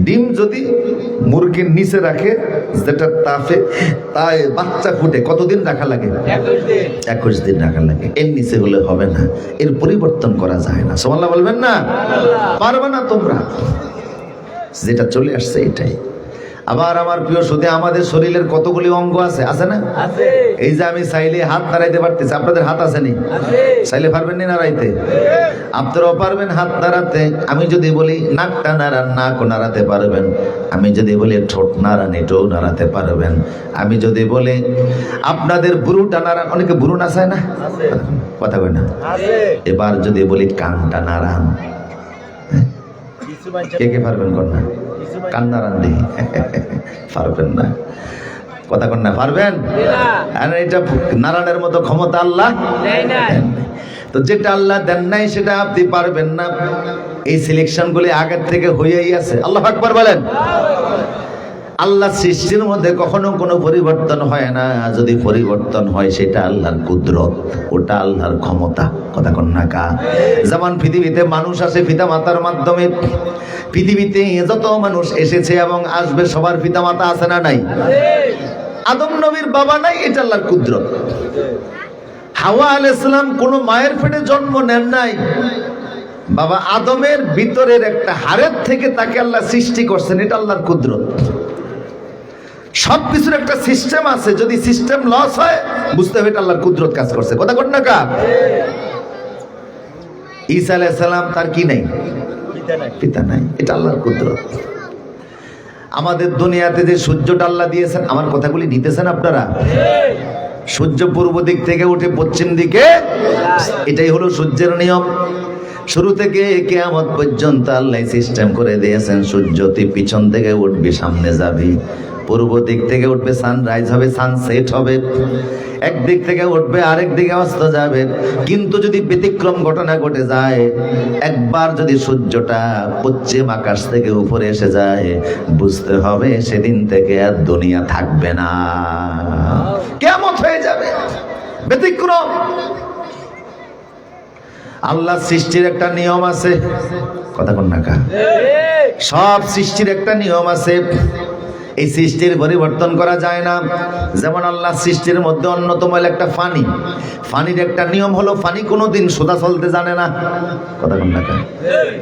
ডিম যদি মুরগির নিচে রাখে যেটা তাপে তাই বাচ্চা ফুটে কতদিন রাখা লাগে? 21 দিন রাখা লাগে। এর নিচে হলে হবে না, এর পরিবর্তন করা যায় না। সুবহানাল্লাহ বলবেন না? পারবে না তোমরা, যেটা চলে আসছে এটাই। আবার আমার প্রিয় সুধী, আমাদের শরীরের কতগুলি অঙ্গ আছে, আছে না? এই যে আমি চাইলে হাত নাড়াইতে পারতেছি, আপনাদের হাত আছে নি? চাইলে পারবেন না নাড়াইতে? আপনারাও পারবেন হাত নাড়াতে। আমি যদি বলি নাকটা নাড়ান, নাকও নাড়াতে পারবেন। আমি যদি বলি ঠোঁট নাড়ান, এটাও নাড়াতে পারবেন। আমি যদি বলি আপনাদের বুড়ুটা নাড়ান, অনেকে বুড়ু নাচায় না? কথা কয় না? এবার যদি বলি কানটা নাড়ান, কে কে পারবেন? কর না কান নাড়ান দিই, পারবেন না। কথা কন না, পারবেন? আর এটা নারায়ণের মতো ক্ষমতা আল্লাহ দেন নাই। তো যেটা আল্লাহ দেন নাই সেটা আপনি পারবেন না। এই সিলেকশন গুলি আগের থেকে হয়েই আছে। আল্লাহু আকবার বলেন। আল্লাহ সৃষ্টির মধ্যে কখনো কোনো পরিবর্তন হয় না। যদি পরিবর্তন হয় সেটা আল্লাহর কুদরত, ওটা আল্লাহর ক্ষমতা। কথা কন না কা? যেমন পৃথিবীতে মানুষ আসে পিতা মাতার মাধ্যমে, পৃথিবীতে যত মানুষ এসেছে এবং আসবে সবার পিতা মাতা আছে না নাই? আদম নবীর বাবা নাই, এটা আল্লাহর কুদরত। হাওয়া আলাইহিস সালাম কোনো মায়ের পেটে জন্ম নেন নাই, বাবা আদমের ভিতরের একটা হাড়ের থেকে তাকে আল্লাহ সৃষ্টি করছেন, এটা আল্লাহর কুদরত। সবকিছুর একটা সিস্টেম আছে, যদি সিস্টেম লস হয় বুঝতে হবে এটা আল্লাহর কুদরত কাজ করছে। কথা কন না কা? ঈসা আলাইহিস সালাম তার কি নাই? পিতা নাই, এটা আল্লাহর কুদরত। আমাদের দুনিয়াতে যে সূর্যটা আল্লাহ দিয়েছেন, আমার কথাগুলি নিতেছেন আপনারা? সূর্য পূর্ব দিক থেকে উঠে পশ্চিম দিকে, এটাই হলো সূর্যের নিয়ম। শুরু থেকে কিয়ামত পর্যন্ত আল্লাহ সিস্টেম করে দিয়েছেন, সূর্য তুই পিছন থেকে উঠবি, সামনে যাবি, পূর্ব দিক থেকে উঠবে, সানরাইজ হবে, সানসেট হবে, একদিক থেকে উঠবে আরেক দিকে অস্ত যাবে। কিন্তু যদি ব্যতিক্রম ঘটনা ঘটে যায়, একবার যদি সূর্যটা পশ্চিম আকাশ থেকে উপরে এসে যায়, বুঝতে হবে সেদিন থেকে আর দুনিয়া থাকবে না, কিয়ামত হয়ে যাবে। ব্যতিক্রম। আল্লাহ সৃষ্টির একটা নিয়ম আছে। কথা কন না কা? সব সৃষ্টির একটা নিয়ম আছে, এই সৃষ্টির পরিবর্তন করা যায় না। যেমন আল্লাহ সৃষ্টির মধ্যে অন্যতম একটা ফানি, ফানির একটা নিয়ম হলো ফানি কোনোদিন সোজা চলতে জানে না। কথা বল না কেন?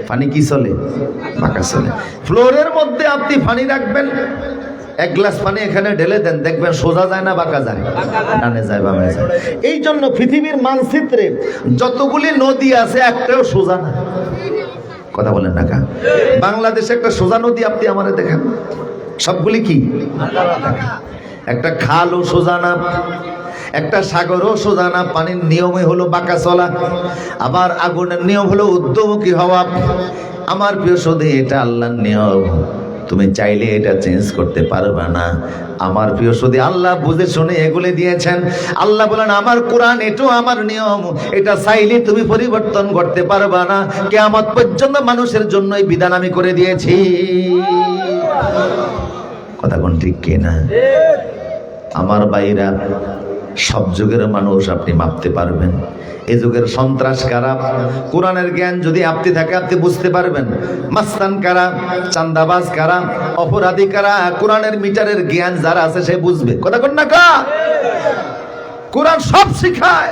ফানি কি চলে? বাঁকা চলে। ফ্লোরের মধ্যে আপনি ফানি রাখবেন, এক গ্লাস পানি এখানে ঢেলে দেন, দেখবেন সোজা যায় না বাঁকা যায়? ডানে যায় বামে যায়। এই জন্য পৃথিবীর মানচিত্রে যতগুলি নদী আছে একটাও সোজা না। কথা বলেন না কেন? বাংলাদেশে একটা সোজা নদী আপনি আমাদের দেখেন, সবগুলি কি? একটা খালও সোজা না, একটা সাগরও সোজা না। পানির নিয়মই হলো বাঁকা চলা, আবার আগুনের নিয়ম হলো ঊর্ধ্বমুখী হওয়া। আমার প্রিয় সুধী, এটা আল্লাহর নিয়ম, তুমি চাইলে এটা চেঞ্জ করতে পারবে না। আমার প্রিয় সুধী, আল্লাহ বুঝে শুনে এগুলি দিয়েছেন। আল্লাহ বলেন আমার কোরআন, এটাও আমার নিয়ম, এটা চাইলে তুমি পরিবর্তন করতে পারবে না। কিয়ামত পর্যন্ত মানুষের জন্য এই বিধান আমি করে দিয়েছি। কথা কোন ঠিক কিনা? আমার ভাইরা, সব যুগের মানুষ আপনি মাপতে পারবেন। এই যুগের সন্ত্রাস কারা, কোরআনের জ্ঞান যদি আপনি থাকে আপনি বুঝতে পারবেন। মাস্তান কারা, চান্দাবাজ কারা, অপরাধী কারা, কোরআনের মিটারের জ্ঞান যারা আছে সে বুঝবে। কথা কোন না কা? কোরআন সব শিখায়।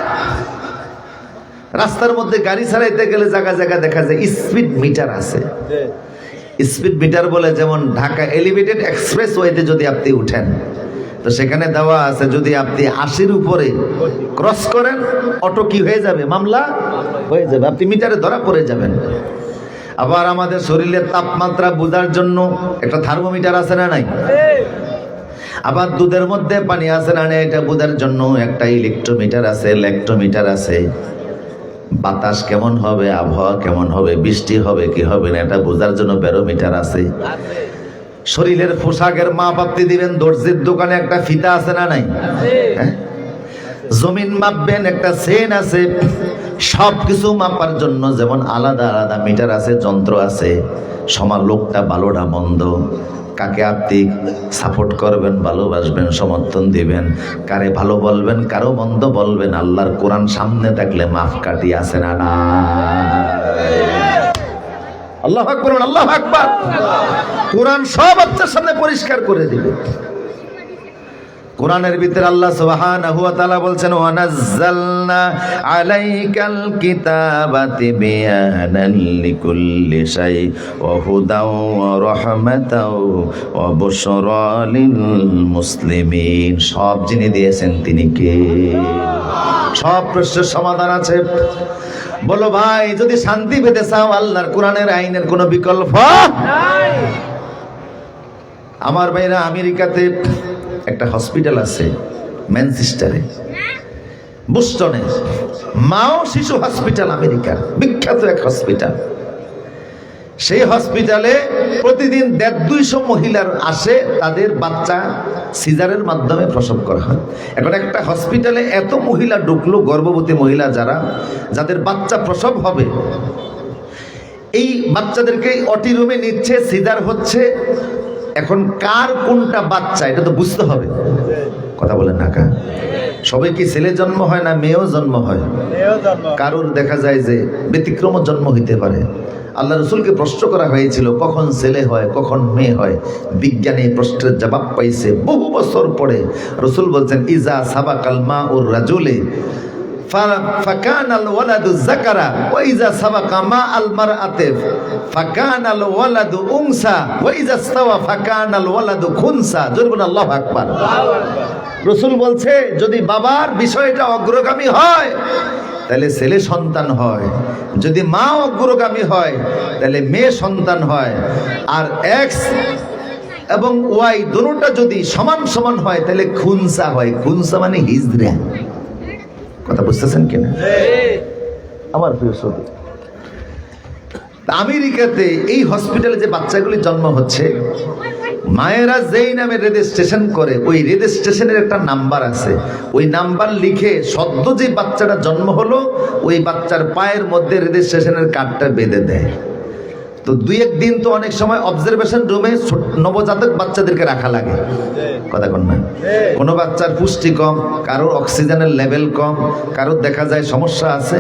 রাস্তার মধ্যে গাড়ি চালাইতে গেলে জায়গা জায়গা দেখা যায় স্পিড মিটার আছে। স্পিড মিটার বলে, যেমন ঢাকা এলিভেটেড এক্সপ্রেস ওয়েতে যদি আপনি উঠেন তো সেখানে দেওয়া আছে যদি আপনি 80-র উপরে ক্রস করেন অটো কি হয়ে যাবে? মামলা হয়ে যাবে, আপনি মিটারে ধরা পড়ে যাবেন। আবার আমাদের শরীরের তাপমাত্রা বোঝার জন্য একটা থার্মোমিটার আছে না নাই? আবার দুধের মধ্যে পানি আছে না নাই, এটা বোঝার জন্য একটা ইলেকট্রোমিটার আছে, ল্যাক্টোমিটার আছে। বাতাস কেমন হবে, আবহাওয়া কেমন হবে, বৃষ্টি হবে কি হবে না, এটা বোঝার জন্য ব্যারোমিটার আছে। শরীরের পোশাকের মাপ আপনি দিবেন, দর্জির দোকানে একটা ফিতা আছে না নাই? জমিন মাপবেন, একটা চেন আছে। সবকিছু মাপার জন্য যেমন আলাদা আলাদা মিটার আছে, যন্ত্র আছে। সমান লোকটা ভালোটা মন্দ, কাকে আপনি সাপোর্ট করবেন, ভালোবাসবেন, সমর্থন দিবেন, কারে ভালো বলবেন, কারো মন্দ বলবেন, আল্লাহর কোরআন সামনে থাকলে মাফ কাটি আছে না না? আল্লাহু আকবার, আল্লাহু আকবার। কোরআন সব আপনার সামনে পরিষ্কার করে দিবে। কোরআনের ভিতরে আল্লাহ সুবহানাহু ওয়া তাআলা বলছেন, ওয়া নাযালনা আলাইকাল কিতাবা তিবয়ানাল লিকুল্লি শাই ওয়া হুদাও ওয়া রাহমাতাও ওয়া বুশরা লিল মুসলিমিন। সব যিনি দিয়েছেন তিনি কে? সব প্রশ্নের সমাধান আছে। বলো ভাই, যদি শান্তি পেতে চাও আল্লাহর কোরআনের আইনের কোনো বিকল্প নাই। আমার ভাইরা, আমেরিকাতে একটা হসপিটাল আছে, ম্যানচেস্টারে, বোস্টনে, মা ও শিশু হসপিটাল, আমেরিকার বিখ্যাত এক হসপিটাল। সেই হসপিটালে প্রতিদিন 150-200 মহিলার আসে, তাদের বাচ্চা সিজারের মাধ্যমে প্রসব করা হয়। এখন একটা হসপিটালে এত মহিলা ঢুকলো, গর্ভবতী মহিলা যাদের বাচ্চা প্রসব হবে, এই বাচ্চাদেরকে অটি রুমে নিচ্ছে, সিজার হচ্ছে। এখন কার কোনটা বাচ্চা এটা তো বুঝতে হবে। কথা বলেন না কা? সবাই কি ছেলে জন্ম হয় না মেয়েও জন্ম হয়? কারোর দেখা যায় যে ব্যতিক্রম জন্ম হইতে পারে। আল্লাহ রসুলকে প্রশ্ন করা হয়েছিল কখন ছেলে হয় কখন মেয়ে হয়। বিজ্ঞানী প্রশ্নের জবাব পাইছে বহু বছর পরে। রসুল বলছেন ইজা সাবাকাল মা উর রাজুলে ফাকানাল ওয়ালাদু যাকারা ওয়া ইজা সাবাকা মা আল মারআতি ফাকানাল ওয়ালাদু উনসা ওয়া ইজা ইসতাওয়া ফাকানাল ওয়ালাদু খুনসা। জোরে আল্লাহু আকবার। রসুল বলছে যদি বাবার বিষয়টা অগ্রগামী হয় তাহলে ছেলে সন্তান হয়, যদি মা অগ্রগামী হয় তাহলে মেয়ে সন্তান হয়, আর এক্স এবং ওয়াই দুটোটা যদি সমান সমান হয় তাহলে খুনসা হয়। খুনসা মানে হিজরা। কথা বুঝতেছেন কিনা আমার প্রিয় শ্রোতা? আমেরিকাতে এই হসপিটালে যে বাচ্চাগুলি জন্ম হচ্ছে, মায়েরা যেই নামে রেজিস্ট্রেশন করে ওই রেজিস্ট্রেশনের একটা নাম্বার আছে। ওই নাম্বার লিখে সদ্য যে বাচ্চাটা জন্ম হলো ওই বাচ্চার পায়ের মধ্যে রেজিস্ট্রেশনের কার্ডটা বেঁধে দেয়। তো 2-1 দিন তো অনেক সময় অবজারভেশন রুমে নবজাতক বাচ্চাদেরকে রাখা লাগে। কথা কন না? কোনো বাচ্চার পুষ্টি কম, কারোর অক্সিজেনের লেভেল কম, কারোর দেখা যায় সমস্যা আছে,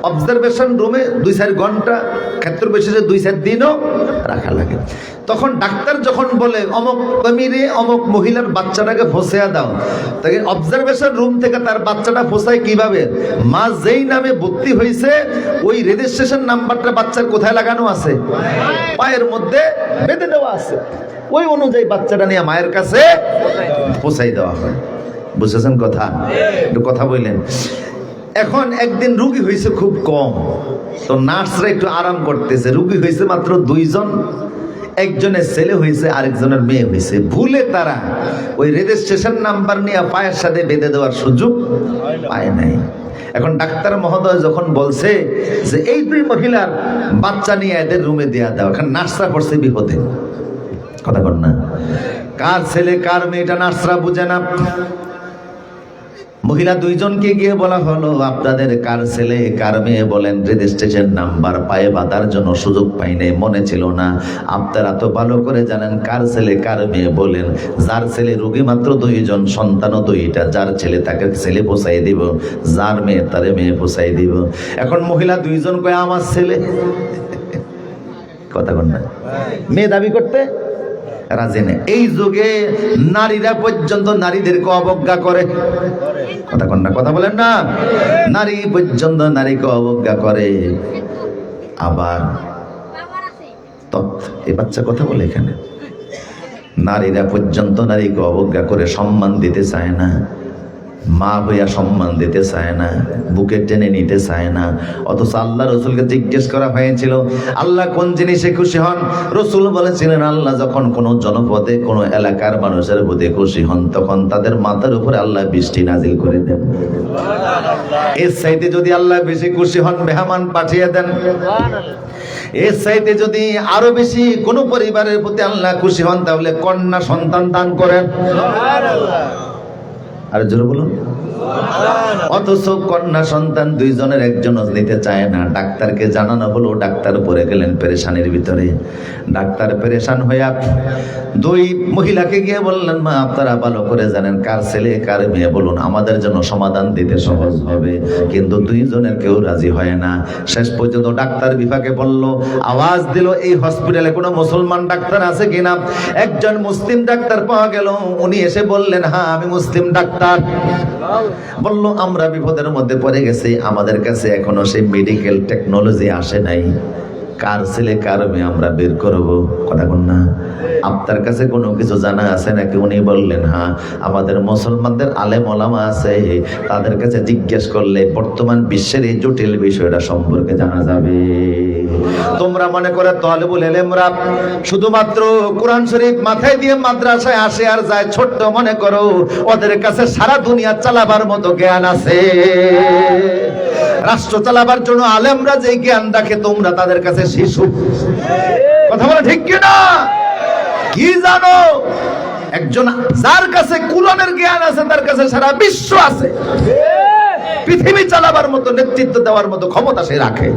অবজারভেশন রুমে 2-4 ঘন্টা, ক্ষেত্র বিশেষে 2-4 দিনও রাখা লাগে। তখন ডাক্তার যখন বলে অমুক কমিরে অমুক মহিলার বাচ্চাটাকে ফসেয়া দাও, তাকে অবজারভেশন রুম থেকে তার বাচ্চাটা ফসায় কিভাবে? মা যেই নামে ভর্তি হয়েছে ওই রেজিস্ট্রেশন নাম্বারটা বাচ্চার কোথায় লাগানো আছে? পায়ের মধ্যে বেঁধে দেওয়া আছে। ওই অনুযায়ী বাচ্চাটা নিয়ে মায়ের কাছে পৌঁছাই দেওয়া হয়। বুঝেছেন কথা? একটু কথা বললেন। এখন একদিন রুগী হয়েছে খুব কম, তো নার্সরা একটু আরাম করতেছে। রুগী হয়েছে মাত্র 2 জন, একজনের ছেলে হয়েছে আরেকজনের মেয়ে হয়েছে। ভুলে তারা ওই রেজিস্ট্রেশন নাম্বার নিয়ে পায়ের সাথে বেঁধে দেওয়ার সুযোগ পায় নাই। এখন ডাক্তার মহোদয় যখন বলছে যে এই 2 মহিলার বাচ্চা নিয়ে এদের রুমে দেয়া দাও, এখন নার্সরা পড়ছে বিপদে। কথা বল না? কার ছেলে কার মেয়েটা নার্সরা বুঝে না। মহিলা 2 জনকে গিয়ে বলা হলো আপনাদের কার ছেলে কার মেয়ে বলেন। রেজিস্ট্রেশন নাম্বার পায়ে বাঁধার জন্য সুযোগ পাই নাই, মনে ছিল না। আপনারা তো ভালো করে জানেন কার ছেলে কার মেয়ে বলেন। যার ছেলে রোগী মাত্র 2 জন, সন্তানও 2টা। যার ছেলে তাকে ছেলে পোষাই দিব, যার মেয়ে তারে মেয়ে পোষাই দিব। এখন মহিলা 2 জন কয় আমার ছেলে। কথা বল না? মেয়ে দাবি করতে রাজি নেই। এই যুগে নারীরা পর্যন্ত নারীদেরকে অবজ্ঞা করে। কথা কন না? কথা বলেন না? নারী পর্যন্ত নারীকে অবজ্ঞা করে। আবার এই বাচ্চা কথা বলে এখানে নারীরা পর্যন্ত নারীকে অবজ্ঞা করে, সম্মান দিতে চায় না, মা হইয়া সম্মান দিতে চায় না, বুকে টেনে নিতে চায় না। অথচ আল্লাহ রসুলকে জিজ্ঞেস করা হয়েছিল আল্লাহ কোন জিনিসে খুশি হন? রসুল বলেছিলেন আল্লাহ যখন কোনো জনপদে কোনো এলাকার মানুষের প্রতি খুশি হন তখন তাদের মাথার উপরে আল্লাহ বৃষ্টি নাজিল করে দেন। এর চাইতে যদি আল্লাহ বেশি খুশি হন মেহমান পাঠিয়ে দেন। এর চাইতে যদি আরো বেশি কোন পরিবারের প্রতি আল্লাহ খুশি হন তাহলে কন্যা সন্তান দান করেন। আর জোরে বলুন। অথচ কন্যা সন্তান 2 জনের একজনও নিতে চায় না। ডাক্তারকে জানানো হলো, ডাক্তার পড়ে গেলেন পেরেশানির ভিতরে। ডাক্তার পেরেশান হইয়া 2 মহিলাকে গিয়ে বললেন মা আপনারা ভালো করে জানেন কার ছেলে কার মেয়ে বলুন, আমাদের জন্য সমাধান দিতে সহজ হবে। কিন্তু 2 জনের কেউ রাজি হয় না। শেষ পর্যন্ত ডাক্তার বিভাগে বলল, আওয়াজ দিল এই হসপিটালে কোনো মুসলমান ডাক্তার আছে কিনা। একজন মুসলিম ডাক্তার পাওয়া গেল। উনি এসে বললেন হ্যাঁ আমি মুসলিম ডাক্তার। বলল আমরা বিপদের মধ্যে পড়ে গেছি, আমাদের কাছে এখনো সেই মেডিকেল টেকনোলজি আসে নাই, কার ছেলে কার মেয়ে আমরা বের করবো। কথা বল না? আপনার কাছে কোনো কিছু জানা আছে নাকি? উনি বললেন হ্যাঁ আমাদের মুসলমানদের আলেম ওলামা আছে, তাদের কাছে জিজ্ঞেস করলে বর্তমান বিশ্বের এই জটিল বিষয়টা সম্পর্কে জানা যাবে। তোমরা মনে করে তালেবুল ইলমরা শুধুমাত্র কোরআন শরীফ মাথায় দিয়ে মাদ্রাসায় আসে আর যায়, ছোট্ট মনে করো ওদের কাছে সারা দুনিয়া চালাবার মতো জ্ঞান আছে। রাষ্ট্র চালাবার জন্য আলেমরা যে জ্ঞান রাখে তোমরা তাদের কাছে শিশু। কথা বলে ঠিক কিনা? কি জানো, একজন যার কাছে কুরআনের জ্ঞান আছে তার কাছে সারা বিশ্ব আছে, পৃথিবী চালাবার মতো, নেতৃত্ব দেওয়ার মতো ক্ষমতা সে রাখে।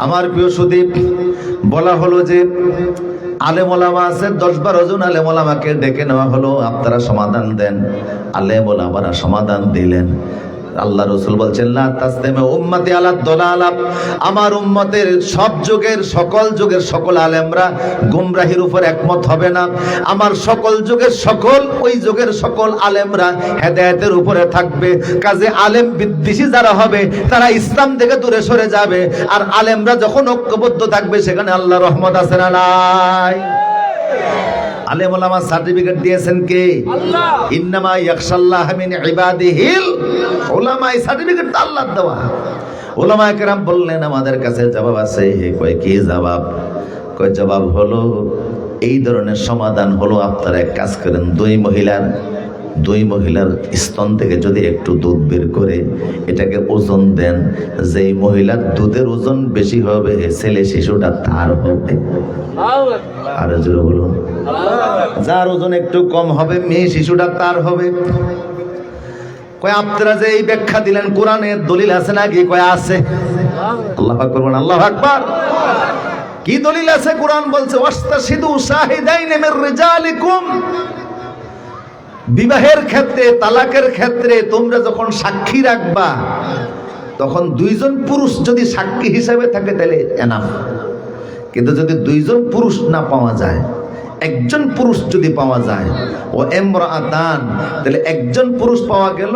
আমার প্রিয় সুদীপ, বলা হলো যে আলেম ওলামা আছে, 10-12 জন আলেম ওলামাকে ডেকে নেওয়া হলো, আপনারা সমাধান দেন। আলেম ওলামারা সমাধান দিলেন। আল্লাহ রাসূল বলছেন, লা তাসতামি উম্মতি আলা দালালা, আমার উম্মতের সব যুগের সকল যুগের সকল আলেমরা গুমরাহির উপর একমত হবে না। আমার সকল যুগের সকল ওই যুগের সকল আলেমরা হেদায়েতের উপরে থাকবে। কাজে আলেম বিদ্বেষী যারা হবে তারা ইসলাম থেকে দূরে সরে যাবে, আর আলেমরা যখন ঐক্যবদ্ধ থাকবে সেখানে আল্লাহর রহমত আছে না নাই? আলেম ওলামা সার্টিফিকেট দিয়েছেন কে? আল্লাহ। ইন্নামা ইয়াখশাল্লাহ মিন ইবাদিহিল উলামা। এই সার্টিফিকেট তো আল্লাহর দেওয়া। উলামায়ে কেরাম বললেন, আমাদের কাছে জবাব আছে। কয় কি জবাব? কয় জবাব হলো এই ধরনের সমাধান হলো, আপনারা এক কাজ করেন, দুই মহিলার স্তন থেকে যদি একটু দুধ বের করে এটাকে ওজন দেন, যেই মহিলার দুধের ওজন বেশি হবে ছেলে শিশুটা তার হবে। আর জোরে বলুন, যার ওজন একটু কম হবে মেয়ে শিশুটা তার হবে। কয় আপনারা যে এই ব্যাখ্যা দিলেন কোরআনের দলিল আছে নাকি? কয় আছে। আল্লাহু আকবার বলুন, আল্লাহু আকবার। কি দলিল আছে? কোরআন বলছে, ওয়াস্তাশিদু শাহিদাইন মির রিজালিকুম। বিবাহের ক্ষেত্রে, তালাকের ক্ষেত্রে তোমরা যখন সাক্ষী রাখবা তখন 2 জন পুরুষ যদি সাক্ষী হিসাবে থাকে তাহলে এনাফ। কিন্তু যদি 2 জন পুরুষ না পাওয়া যায়, একজন পুরুষ যদি পাওয়া যায়, ও ইমরাআতান, তাহলে একজন পুরুষ পাওয়া গেল,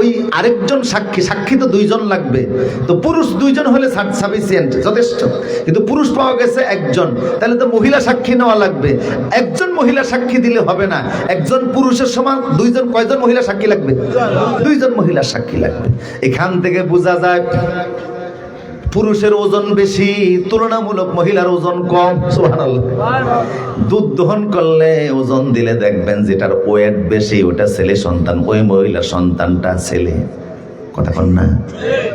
ওই আরেকজন সাক্ষী তো 2 জন লাগবে, তো পুরুষ 2 জন হলে সাফিসিয়েন্ট, যথেষ্ট। কিন্তু পুরুষ পাওয়া গেছে একজন, তাহলে তো মহিলা সাক্ষী নেওয়া লাগবে। একজন মহিলা সাক্ষী দিলে হবে না, একজন পুরুষের সমান 2 জন, কয়জন মহিলা সাক্ষী লাগবে? 2 জন মহিলা সাক্ষী লাগবে। এখান থেকে বোঝা যায় পুরুষের ওজন বেশি, তুলনামূলক মহিলার ওজন কম। সুবহানাল্লাহ। দুধ দহন করলে ওজন দিলে দেখবেন যেটার ওয়েট বেশি ওটা ছেলে সন্তান, ওই মহিলার সন্তানটা ছেলে। কথা বল না?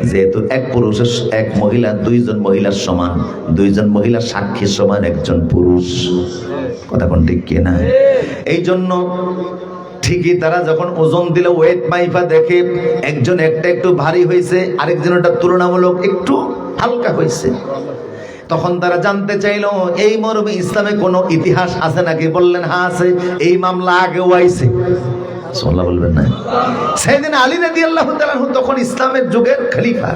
যেহেতু এক পুরুষের এক মহিলা 2 জন মহিলার সমান, 2 জন মহিলার সাক্ষীর সমান একজন পুরুষ। কথা কোন ঠিক কিনা? এই জন্য ঠিকই তারা যখন ওজন দিলে ওয়েট মাইফা দেখে একজন একটা একটু ভারী হয়েছে, আরেকজন ওটা তুলনামূলক একটু হালকা হয়েছে, তখন তারা জানতে চাইল এই মর্মে ইসলামে কোনো ইতিহাস আছে নাকি? বললেন হ্যাঁ আছে, এই মামলা আগেও আইছে। সুবহানাল্লাহ বলবেন না? সাইয়েদনা আলী রাদিয়াল্লাহু তাআলা তখন ইসলামের যুগের খলিফা,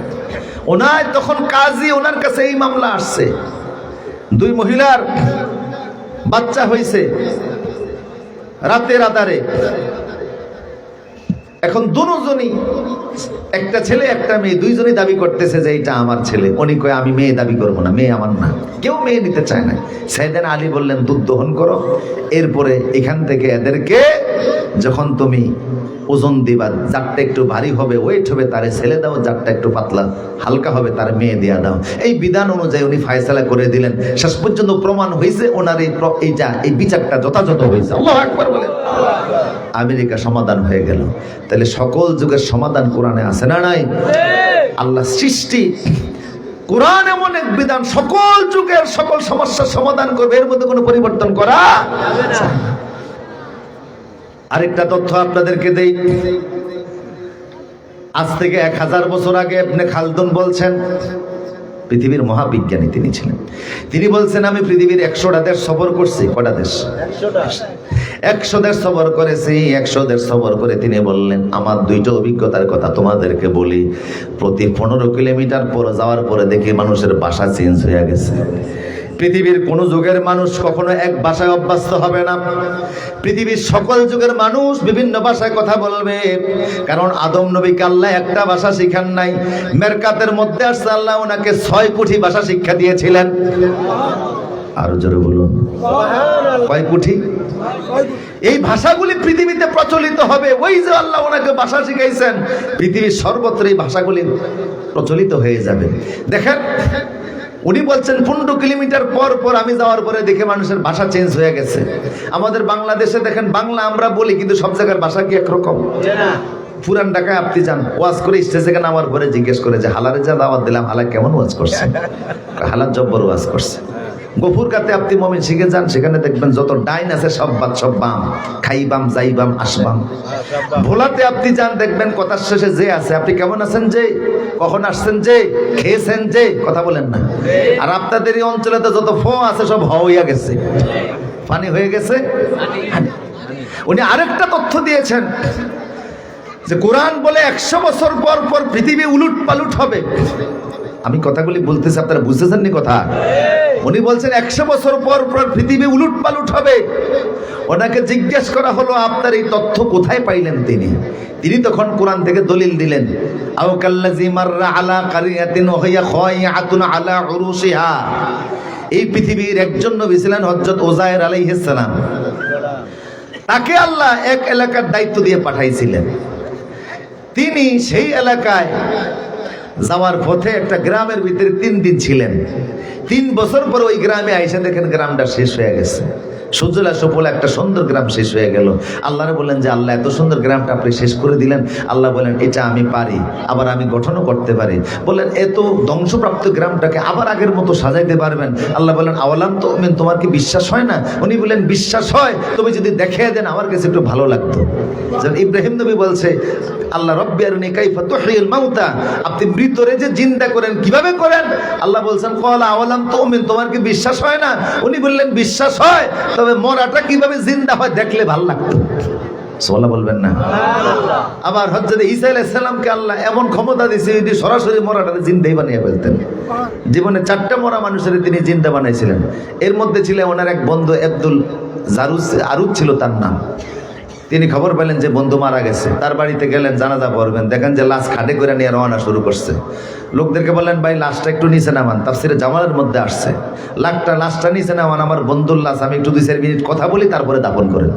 ওনার তখন কাজী, ওনার কাছে এই মামলা আসছে। 2 মহিলার বাচ্চা হয়েছে রাতের আধারে। এখন দুজনই, একটা ছেলে একটা মেয়ে, 2 জনই দাবি করতেছে যে এটা আমার ছেলে। উনি কয় আমি মেয়ে দাবি করবো না, মেয়ে আমার না। কেউ মেয়ে নিতে চায় না। সাইয়েদনা আলী বললেন দুধ দহন করো, এরপরে এখান থেকে এদেরকে যখন তুমি ওজন দিবা, যারটা একটু ভারী হবে ওয়েট হবে তারে ছেলে দাও, যারটা একটু পাতলা হালকা হবে তার মেয়ে দিয়া দাও। এই বিধান অনুযায়ী উনি ফায়সালা করে দিলেন। শেষ পর্যন্ত প্রমাণ হয়েছে ওনার এই বিচারটা যথাযথ হয়েছে। আল্লাহু আকবার বলেন। আমেরিকা সমাধান হয়ে গেল। তাহলে সকল যুগের সমাধান কোরআনে আছে না নাই? আল্লাহ সৃষ্টি, কোরআন এমন এক বিধান সকল যুগের সকল সমস্যার সমাধান করবে, এর মধ্যে কোনো পরিবর্তন করা যাবে না। আরেকটা তথ্য আপনাদেরকে দেই। আজ থেকে 1000 বছর আগে ইবনে খালদুন বলছেন, পৃথিবীর মহাবিজ্ঞানী তিনি ছিলেন। তিনি বলছেন আমি পৃথিবীর 100টা দেশ সফর করছি। কটা দেশ? 100 দেশ সফর করেছি। 100 দেশ সফর করে তিনি বললেন আমার 2টা অভিজ্ঞতার কথা তোমাদেরকে বলি। প্রতি 15 কিলোমিটার পর যাওয়ার পরে দেখি মানুষের ভাষা চেঞ্জ হয়ে গেছে। পৃথিবীর কোন যুগের মানুষ কখনো এক ভাষায় অভ্যস্ত হবে না। পৃথিবীর সকল যুগের মানুষ বিভিন্ন ভাষায় কথা বলবে, কারণ আদম নবীকে আল্লাহ একটা ভাষা শিখান নাই। মেরকাতের মধ্যে আসছে আল্লাহ ওনাকে 6 কোটি ভাষা শিক্ষা দিয়েছিলেন। আরো জোরে বলুন কয় কোটি? এই ভাষাগুলি পৃথিবীতে প্রচলিত হবে। ওই যে আল্লাহ ওনাকে ভাষা শিখাইছেন, পৃথিবীর সর্বত্র এই ভাষাগুলি প্রচলিত হয়ে যাবে। দেখেন উনি বলছেন 15 কিলোমিটার পর পর আমি যাওয়ার পরে দেখে মানুষের ভাষা চেঞ্জ হয়ে গেছে। আমাদের বাংলাদেশে দেখেন বাংলা আমরা বলি, কিন্তু সব জায়গার ভাষা কি একরকম? পুরান ঢাকায় আপনি যান, ওয়াজ করে স্টেজে নামার পরে জিজ্ঞেস করে যে হালারে যা দাওয়াত দিলাম, হালা কেমন ওয়াজ করছে? হালার জব্বর ওয়াজ করছে। গফুরকাতে আপনি মমিন শিখে যান, সেখানে দেখবেন যত ডাইন আছে সব বাদ, সব বাম, খাই বাম, যাই বাম, আসবাম। ভোলাতে আপনি যান, দেখবেন কথার শেষে যে আছে, আপনি কেমন আছেন যে, কখন আসছেন যে, খেয়েছেন যে, কথা বলেন না। আর আপনাদের এই অঞ্চলে তো যত ফ আছে সব হইয়া গেছে, পানি হয়ে গেছে। উনি আরেকটা তথ্য দিয়েছেন যে কোরআন বলে 100 বছর পর পর পৃথিবী উলুট পালুট হবে। আমি কথাগুলি বলতেছি, আপনারা বুঝতেছেন নি কথা? উনি বলছেন 100 বছর পর পর পৃথিবী উলুট পালুট হবে। ওনাকে জিজ্ঞেস করা হলো আপনার এই তথ্য কোথায় পাইলেন? তিনি তখন কোরআন থেকে দলিল দিলেন, আও কাল্লাযী মাররা আলা কারিয়াতিন ওয়া হিয়া খায়িআতুন আলা উরুশিহা। এই পৃথিবীর একজন নবী ছিলেন হযরত উযায়ের আলাইহিস সালাম। তাকে আল্লাহ এক এলাকার দায়িত্ব দিয়ে পাঠাইছিলেন। তিনি সেই এলাকায় যাওয়ার পথে একটা গ্রামের ভিতরে 3 দিন ছিলেন। 3 বছর পর ওই গ্রামে আইসা দেখেন গ্রামটা শেষ হয়ে গেছে। সুজলা সুফলা একটা সুন্দর গ্রাম শেষ হয়ে গেল। আল্লাহরে বললেন যে আল্লাহ, এত সুন্দর গ্রামটা আপনি শেষ করে দিলেন। আল্লাহ বলেন এটা আমি পারি, আবার আমি গঠনও করতে পারি। বললেন এত ধ্বংসপ্রাপ্ত গ্রামটাকে আবার আগের মতো সাজাইতে পারবেন। আল্লাহ বলেন আওয়ালাম তুমিন, তোমার কি বিশ্বাস হয় না? উনি বললেন বিশ্বাস হয়, তুমি যদি দেখিয়ে দেন আমার কাছে একটু ভালো লাগতো। যেমন ইব্রাহিম নবী বলছে, আল্লাহ রব্বি আরনি কাইফা তুহয়িল মাউতা, আপনি মৃতরে যে জিন্দা করেন কিভাবে করেন? আল্লাহ বলছেন ক্বালা আওয়ালাম তুমিন, তোমার কি বিশ্বাস হয় না? উনি বললেন বিশ্বাস হয়, তবে মরাটা কিভাবে জিন্দা হয় দেখলে ভালো লাগতো। সুবহানাল্লাহ বলবেন না? আবার হযরত ঈসা আলাইহিস সালামকে আল্লাহ এমন ক্ষমতা দিয়েছে, যদি সরাসরি মরাটা জিন্দাই বানিয়ে ফেলতেন। জীবনে 4টা মরা মানুষের তিনি জিন্দা বানাইছিলেন। এর মধ্যে ছিল ওনার এক বন্ধু আব্দুল আরুদ ছিল তার নাম। তিনি খবর পেলেন যে বন্ধু মারা গেছে, তার বাড়িতে গেলেন, জানাজা পড়বেন। দেখেন যে লাশ খাটে করে নিয়ে রওনা শুরু করছে। লোকদেরকে বললেন ভাই লাশটা একটু নিচে নামান। তাফসিরে জামালের মধ্যে আসছে লাশটা নিচে নামান, আমার বন্ধুর লাশ, আমি একটু 2-4 মিনিট কথা বলি, তারপরে দাফন করেন।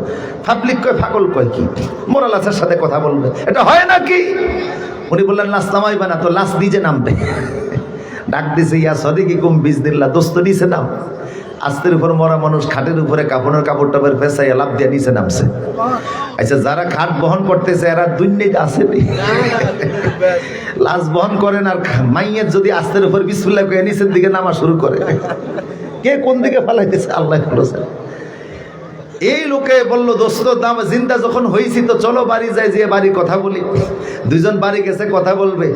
পাবলিক কয় পাগল কয় কি, মরা লাশের সাথে কথা বলবে, এটা হয় নাকি? উনি বললেন লাশ নামাইবে না তো, লাশ নিজে নামবে। ডাক দিছে ইয়া সদিকুম বিজনিল্লাহ, দোস্ত নিচে নাম। আস্তের উপর মরা মানুষ খাটের উপরে কাপড়ের কাপড় টাপড় ফেসাইয়া লাভ দিয়ে নিচে নামছে। আচ্ছা, যারা খাট বহন করতেছে এরা দুনিয়াতে আসেনি, লাশ বহন করেন। আর মাইয়ের যদি আস্তের উপর বিসমিল্লাহ কয়ে নিচের দিকে নামা শুরু করে, কে কোন দিকে ফালাইতেছে আল্লাহ বলেছেন। এই লোকে বলল দোস্ত দাম জিন্দা যখন হয়েছি তো চলো বাড়ি যাই, যে বাড়ি কথা বলি। 2 জন বাড়ি গেছে, কথা বলবে।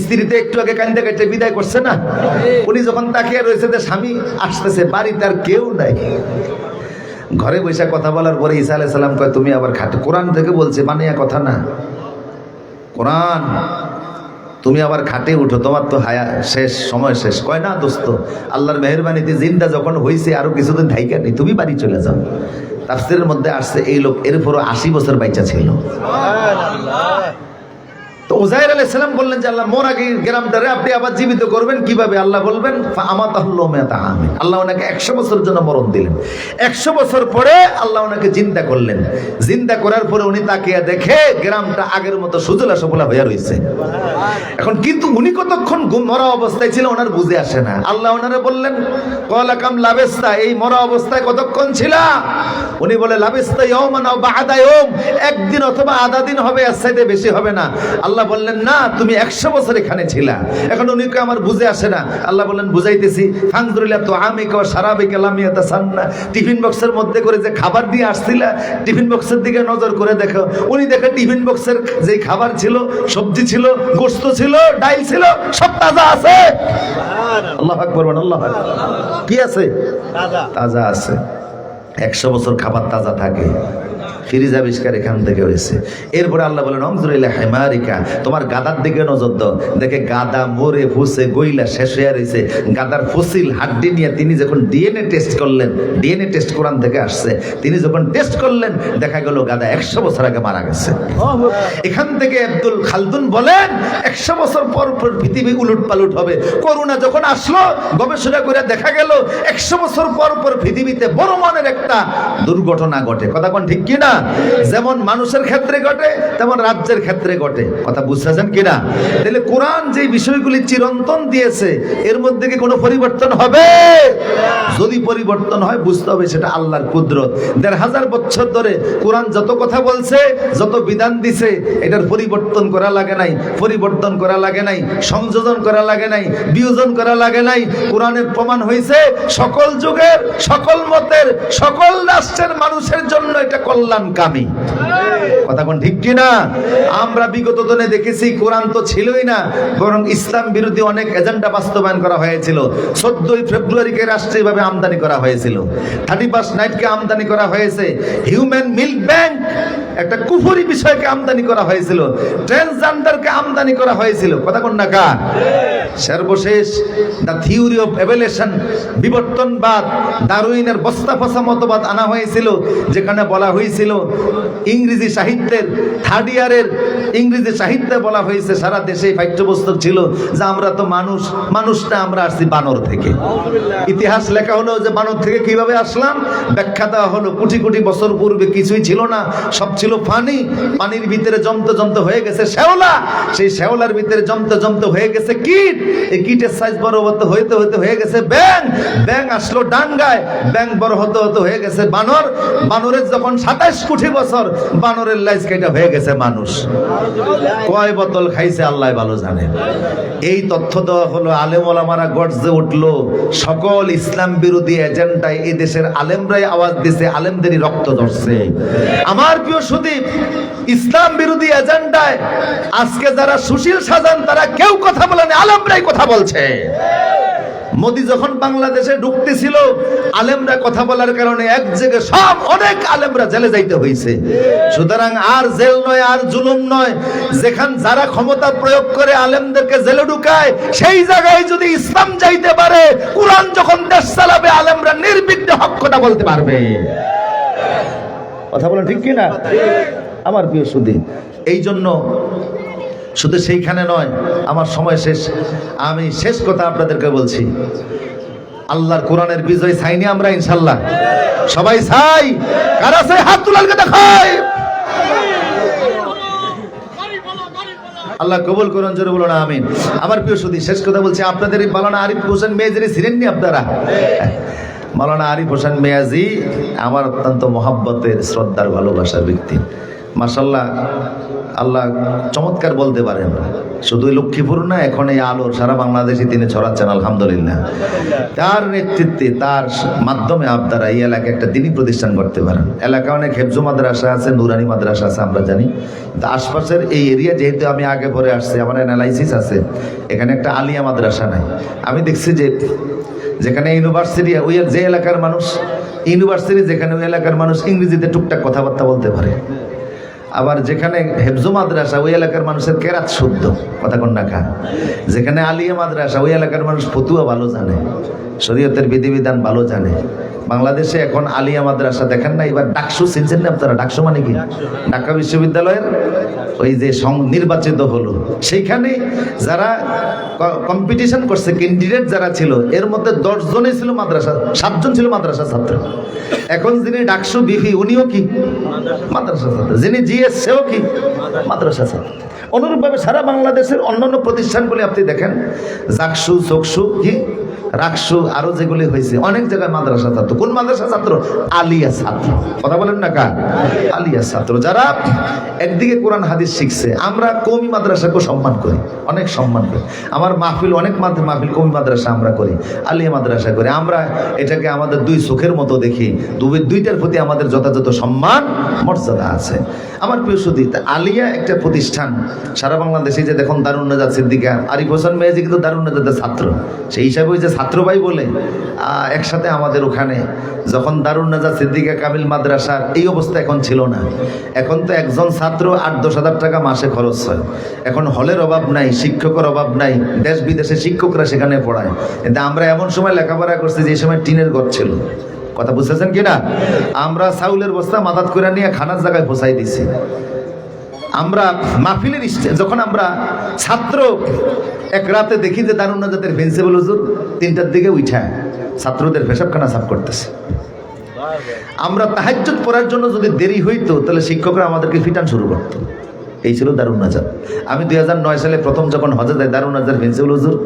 স্ত্রীতে একটু আগে কান্দে কাটে বিদায় করছে না, উনি যখন তাকিয়ে রয়েছে যে স্বামী আসতেছে, বাড়িতে আর কেউ নাই। ঘরে বসে কথা বলার পরে ঈসা আলাইহিস সালাম কয় তুমি আবার খাটে, কোরআন থেকে বলছে, বানিয়া কথা না, কোরআন, তুমি আবার খাটে উঠো, তোমার তো হায়া শেষ, সময় শেষ। কয় না দোস্ত, আল্লাহর মেহেরবানিতে জিন্দা যখন হয়েছে আরো কিছুদিন থাইকা নেই, তুমি বাড়ি চলে যাও। তাফসীরের মধ্যে আসছে এই লোক এরপরও 80 বছর বাইচা ছিল। তো উযায়ের আলাইহিস সালাম বললেন যে আল্লাহ, মোর আগে গ্রামটারে আপনি আবার জীবিত করবেন কিভাবে? আল্লাহ বলবেন ফাআমাতাহুল্লাহু মিয়াতা আমিন, আল্লাহ ওনাকে 100 বছরের জন্য মরণ দিলেন। 100 বছর পরে আল্লাহ ওনাকে জিন্দা করলেন। জিন্দা করার পরে উনি তাকিয়ে দেখে গ্রামটা আগের মতো সুজলা সুফলা হয়ে রয়েছে। এখন কিন্তু উনি কতক্ষণ মরা অবস্থায় ছিল ওনার বুঝে আসে না। আল্লাহ ওনারে বললেন ক্বালা কাম লাবিসতা, এই মরা অবস্থায় কতক্ষণ ছিলা? উনি বলে লাবিসতা ইয়াওমান আও বা'দা ইয়াওম, একদিন অথবা আধা দিন হবে, এর চাইতে বেশি হবে না। আল্লাহ বললেন না, তুমি 100 বছর এখানে ছিলা। এখন উনি কয় আমার বুঝে আসে না। আল্লাহ বললেন বুঝাইতেছি, ফানজুরিলা তো আমিকা ওয়া শারাবিকা লাম ইয়াতাসান্না, টিফিন বক্সের মধ্যে করে যে খাবার দিয়ে আসছিলা, টিফিন বক্সের দিকে নজর করে দেখো। উনি দেখে টিফিন বক্সের যে খাবার ছিল, সবজি ছিল, গোশত ছিল, ডাল ছিল, সব তাজা আছে। আল্লাহু আকবার, আল্লাহু আকবার। কি আছে? তাজা আছে। 100 বছর খাবার তাজা থাকে। ফ্রিজ আবিষ্কার এখান থেকে হয়েছে। এরপরে আল্লাহ বলেন অমজুরিল্লাহ হেমারিকা, তোমার গাদার দিকে নজর দাও। দেখে গাদা মরে ফুসে গইলা শেষ হয়ে রয়েছে। গাদার ফসিল হাড্ডি নিয়ে তিনি যখন ডিএনএ টেস্ট করলেন, ডিএনএ টেস্ট কোরআন থেকে আসছে, তিনি যখন টেস্ট করলেন দেখা গেল গাদা 100 বছর আগে মারা গেছে। এখান থেকে আব্দুল খালদুন বলেন 100 বছর পর পর পৃথিবী উলট পালট হবে। করোনা যখন আসলো গবেষণা করে দেখা গেল 100 বছর পর পর পৃথিবীতে বড় মানের একটা দুর্ঘটনা ঘটে। কথা কোন ঠিক কি না? যেমন মানুষের ক্ষেত্রে ঘটে তেমন রাজ্যের ক্ষেত্রে ঘটে। কথা বুঝতেছেন কিনা? তাহলে কোরআন যে বিষয়গুলি চিরন্তন দিয়েছে এর মধ্যে কি কোনো পরিবর্তন হবে? যদি পরিবর্তন হয় বুঝতে হবে সেটা আল্লাহর কুদরত। ১৫০০ বছর ধরে কোরআন যত কথা বলছে, যত বিধান দিছে, এটার পরিবর্তন করা লাগে নাই, পরিবর্তন করা লাগে নাই, সংযোজন করা লাগে নাই, বিয়োজন করা লাগে নাই। কোরআনের প্রমাণ হয়েছে সকল যুগের, সকল মতের, সকল রাষ্ট্রের মানুষের জন্য এটা কল্যাণকামী। কথা কোন ঠিক কিনা? আমরা বিগত দিনে দেখেছি কোরআন তো ছিলই না, বরং ইসলাম বিরোধী অনেক এজেন্ডা বাস্তবায়ন করা হয়েছিল। 14ই ফেব্রুয়ারিকে রাষ্ট্রীয়ভাবে আমদানি করা হয়েছিল, 31 নাইটকে আমদানি করা হয়েছে, হিউম্যান মিল্ক ব্যাংক একটা কুফরি বিষয়কে আমদানি করা হয়েছিল, ট্রান্সজেন্ডারকে আমদানি করা হয়েছিল। কথা কোন না কা? সর্বশেষ দ্য থিওরি অফ এভলিউশন, বিবর্তনবাদ, ডারউইনের বস্তা ফসা মতবাদ আনা হয়েছিল, যেখানে বলা হয়েছিল ইংরেজি সাহিত্যের 3rd ইয়ারের ইংরেজি সাহিত্যে বলা হয়েছে, সারা দেশে পাঠ্যপুস্তক ছিল যে আমরা তো মানুষ, মানুষটা আমরা আসছি বানর থেকে। ইতিহাস লেখা হলো যে বানর থেকে কিভাবে আসলাম, ব্যাখ্যা দেওয়া হলো কোটি কোটি বছর পূর্বে কিছুই ছিল না, সব ছিল পানি, পানির ভিতরে জমতে জমতে হয়ে গেছে শ্যাওলা, সেই শ্যাওলার ভিতরে জমতে জমতে হয়ে গেছে কীট, এই কীটের সাইজ বড় হতে হইতে হইতে হয়ে গেছে ব্যাং, ব্যাং আসলো ডাঙ্গায়, ব্যাং বড় হতে হতে হয়ে গেছে বানর, বানরের যখন 27 কোটি বছর, বানরের লাইজ কেটে হয়ে গেছে মানুষ। কয় বোতল খাইছে আল্লাহ ভালো জানে। এই তথ্য দেওয়া হলো, আলেম ওলামারা গর্জে উঠলো, সকল ইসলাম বিরোধী এজেন্ডায় এই দেশের আলেমরাই আওয়াজ দিছে, আলেমদেরই রক্ত ধরছে। আমার প্রিয় সুদীপ, ইসলাম বিরোধী এজেন্ডায় আজকে যারা সুশীল সাজান তারা কেউ কথা বলেনি, আলেমরাই কথা বলছে। মোদি যখন বাংলাদেশে ঢুকতেছিল, আলেমরা কথা বলার কারণে এক জায়গায় সব অনেক আলেমরা জেলে যাইতে হয়েছে। সুতরাং আর জেল নয়, আর জুলুম নয়, যেখান যারা ক্ষমতা প্রয়োগ করে আলেমদেরকে জেলে ঢুকায়, সেই জায়গায় যদি ইসলাম যাইতে পারে, কোরআন যখন দেশ চালাবে, আলেমরা নির্বিঘ্নে হক কথা বলতে পারবে। কথা বলেন ঠিক কিনা আমার প্রিয় সুদী? এই জন্য শুধু সেইখানে নয়, আমার সময় শেষ, আমি শেষ কথা আপনাদেরকে বলছি, আল্লাহর কোরআনের বিজয় চাইনি আমরা ইনশাল্লাহ? সবাই চাই? কারা চাই হাত তুলালকে দেখায়। আল্লাহ কবুল করুন, জোরে বলুন আমিন। আমার প্রিয় সুদী, শেষ কথা বলছি, আপনাদের এই মাওলানা আরিফ হোসেন মেয়াজি ছিলেননি আপনারা? মাওলানা আরিফ হোসেন মেয়াজি আমার অত্যন্ত মহাব্বতের, শ্রদ্ধার, ভালোবাসার ব্যক্তি। মাশাআল্লাহ, আল্লাহ চমৎকার বলতে পারেন। শুধু লক্ষ্মীপুর না, এখন এই আলোর সারা বাংলাদেশে তিনি ছড়াচ্ছেন আলহামদুলিল্লাহ। তার নেতৃত্বে, তার মাধ্যমে আপনারা এই এলাকায় একটা দিনী প্রতিষ্ঠান করতে পারেন। এলাকা অনেক হেফজু মাদ্রাসা আছে, নুরানি মাদ্রাসা আছে, আমরা জানি। তো আশপাশের এই এরিয়া, যেহেতু আমি আগে পরে আসছি, আমার অ্যানালাইসিস আছে, এখানে একটা আলিয়া মাদ্রাসা নাই। আমি দেখছি যে যেখানে ইউনিভার্সিটি, ওই যে এলাকার মানুষ ইউনিভার্সিটি, যেখানে ওই এলাকার মানুষ ইংরেজিতে টুকটাক কথাবার্তা বলতে পারে, আবার যেখানে হেফজু মাদ্রাসা ওই এলাকার মানুষের কেরাত শুদ্ধ। কথা কোন না খা? যেখানে আলিয়া মাদ্রাসা ওই এলাকার মানুষ ফতুয়া ভালো জানে, শরীয়তের বিধিবিধান ভালো জানে। বাংলাদেশে এখন আলিয়া মাদ্রাসা দেখেন না, এবার ডাকসু চিনছেন না আপনারা? ডাকসু মানে কি? ঢাকা বিশ্ববিদ্যালয়ের ওই যে নির্বাচিত হলো, সেইখানে যারা কম্পিটিশন করছে, ক্যান্ডিডেট যারা ছিল, এর মধ্যে 10 জনই ছিল মাদ্রাসা, 7 জন ছিল মাদ্রাসা ছাত্র। এখন যিনি ডাকসু বিপি, উনিও কি মাদ্রাসা ছাত্র, যিনি জিএস সেও কি মাদ্রাসা ছাত্র। অনুরূপভাবে সারা বাংলাদেশের অন্যান্য প্রতিষ্ঠানগুলি আপনি দেখেন, জাকসু, চকসু, কি রাকসু, আরো যেগুলি হয়েছে, অনেক জায়গায় মাদ্রাসা ছাত্র। কোন মাদ্রাসা ছাত্র? আলিয়া ছাত্র। কথা বলেন না কার? আলিয়া ছাত্র, যারা একদিকে কোরআন হাদিস শিখছে। আমরা কওমি মাদ্রাসাকে সম্মান করি, অনেক সম্মান করি। আমার মাহফিল, অনেক মাহফিল কওমি মাদ্রাসা আমরা করি, আলিয়া মাদ্রাসা করি। আমরা এটাকে আমাদের দুই চোখের মতো দেখি, দুইটার প্রতি আমাদের যথাযথ সম্মান, মর্যাদা আছে। আমার প্রিয় সুদী, আলিয়া একটা প্রতিষ্ঠান সারা বাংলাদেশে। যে দেখুন দারুন নাজাত সিদ্দিকা, আরিফ হোসেন মেয়াজি কিন্তু দারুন নাজাতের ছাত্র, সেই হিসাবে ওই যে ছাত্র ভাই বলে একসাথে আমাদের ওখানে যখন দারুন নাজাত সিদ্দিকা কামিল মাদ্রাসার এই অবস্থা এখন ছিল না। এখন তো একজন ছাত্র 8-10 হাজার টাকা মাসে খরচ হয়। এখন হলের অভাব নাই, শিক্ষকের অভাব নাই, দেশ বিদেশে শিক্ষকরা সেখানে পড়ায়। কিন্তু আমরা এমন সময় লেখাপড়া করছি যে সময় টিনের ঘর ছিল। কথা বুঝতেছেন কিনা? আমরা চাউলের বস্তা মাদাত করে নিয়ে খানার জায়গায় পৌঁছাই দিছি। আমরা মাহফিলের যখন আমরা ছাত্র, এক রাতে দেখি যে দারুন নাজাতের প্রিন্সিপাল হুজুর 3টার দিকে উঠা ছাত্রদের পেশাবখানা সাফ করতেছে। আমরা তাহাজ্জুদ পড়ার জন্য যদি দেরি হইতো তাহলে শিক্ষকরা আমাদেরকে ফিটান শুরু করতো। এই ছিল দারুন নাজাত। আমি 2009 সালে প্রথম যখন হজে যাই, দারুন নাজার প্রিন্সিপাল হুজুর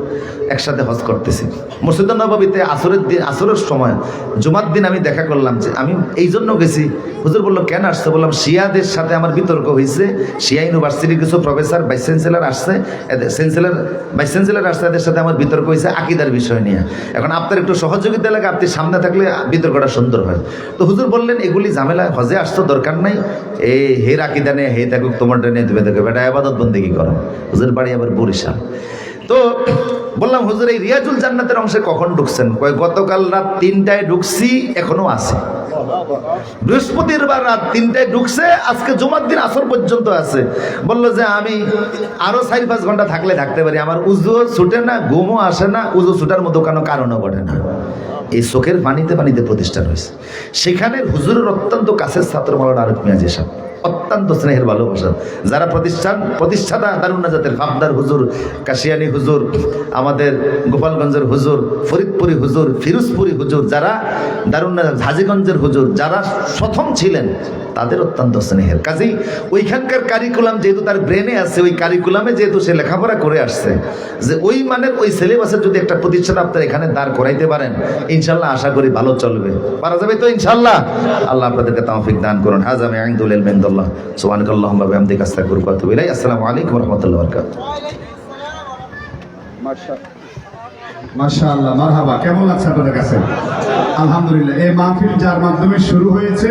একসাথে হজ করতেছি মসজিদুন নববীতে আসরের দিন, আসরের সময় জুমার দিন আমি দেখা করলাম যে আমি এই জন্য গেছি। হুজুর বললো কেন আসছে? বললাম শিয়াদের সাথে আমার বিতর্ক হয়েছে। শিয়া ইউনিভার্সিটির কিছু প্রফেসর ভাইস চ্যান্সেলর আসছে, ভাইস চ্যান্সেলর আসছে, এদের সাথে আমার বিতর্ক হয়েছে আকিদার বিষয় নিয়ে। এখন আপনার একটু সহযোগিতা লাগে, আপনি সামনে থাকলে বিতর্কটা সুন্দর হয়। তো হুজুর বললেন এগুলি ঝামেলা, হজে আসতো দরকার নাই, হে আকিদা নেই, হে থাকুক তোমারটা নিয়ে তুমি দেখো, বেটা আবাদত বন্দেগি করো। হুজুর বাড়ি আবার বরিশাল। তো বললাম হুজুর এই রিয়াজুল জান্নাতের অংশে কখন ঢুকছেন? কয় গতকাল রাত 3টায় ঢুকছি, এখনো আছে। বৃহস্পতিবার রাত 3টায় ঢুকছে, আজকে জুমার দিন আসর পর্যন্ত আছে। বললো যে আমি আরো 4-5 ঘন্টা থাকলে থাকতে পারি, আমার উজুও ছুটে না, ঘুমও আসে না, উজু ছুটার মতো কোনো কারণও ঘটে না। এই চোখের পানিতে পানিতে প্রতিষ্ঠান হয়েছে। সেখানে হুজুরের অত্যন্ত কাছের ছাত্র মাওলানা আরিফ মিয়াজি সাহেব, অত্যন্ত স্নেহের ভালোবাসা। যারা প্রতিষ্ঠাতা দারুন নাজাতের ফাবদার হুজুর, কাশিয়ানি হুজুর, আমাদের গোপালগঞ্জের হুজুর, ফরিদপুরি হুজুর, ফিরোজপুরি হুজুর, যারা দারুন নাজাত হাজীগঞ্জের হুজুর, যারা প্রথম ছিলেন, তাদের অত্যন্ত স্নেহের। কাজেই ওইখানকার কারিকুলাম যেহেতু তার ব্রেনে আছে, ওই কারিকুলামে যেহেতু সে লেখাপড়া করে আসছে, যে ওই মানের ওই সিলেবাসের যদি একটা প্রতিষ্ঠান আপনার এখানে দাঁড় করাইতে পারেন, ইনশাল্লাহ আশা করি ভালো চলবে। পারা যাবে তো ইনশাল্লাহ? আল্লাহ আপনাদেরকে তৌফিক দান করুন। হাজামে আইনদুল ইলমিন্দুল্লাহ সুবহানাকাল্লাহুম্মা ওয়া বিহামদিকা আস্তাগফিরুকা ওয়া আতুবু ইলাইক। আসসালামু আলাইকুম ওয়া রাহমাতুল্লাহি ওয়া বারাকাতুহু। মাশাআল্লাহ, মারহাবা। কেমন লাগছে আপনাদের কাছে? আলহামদুলিল্লাহ, এই মাহফিল যার মাধ্যমে শুরু হয়েছে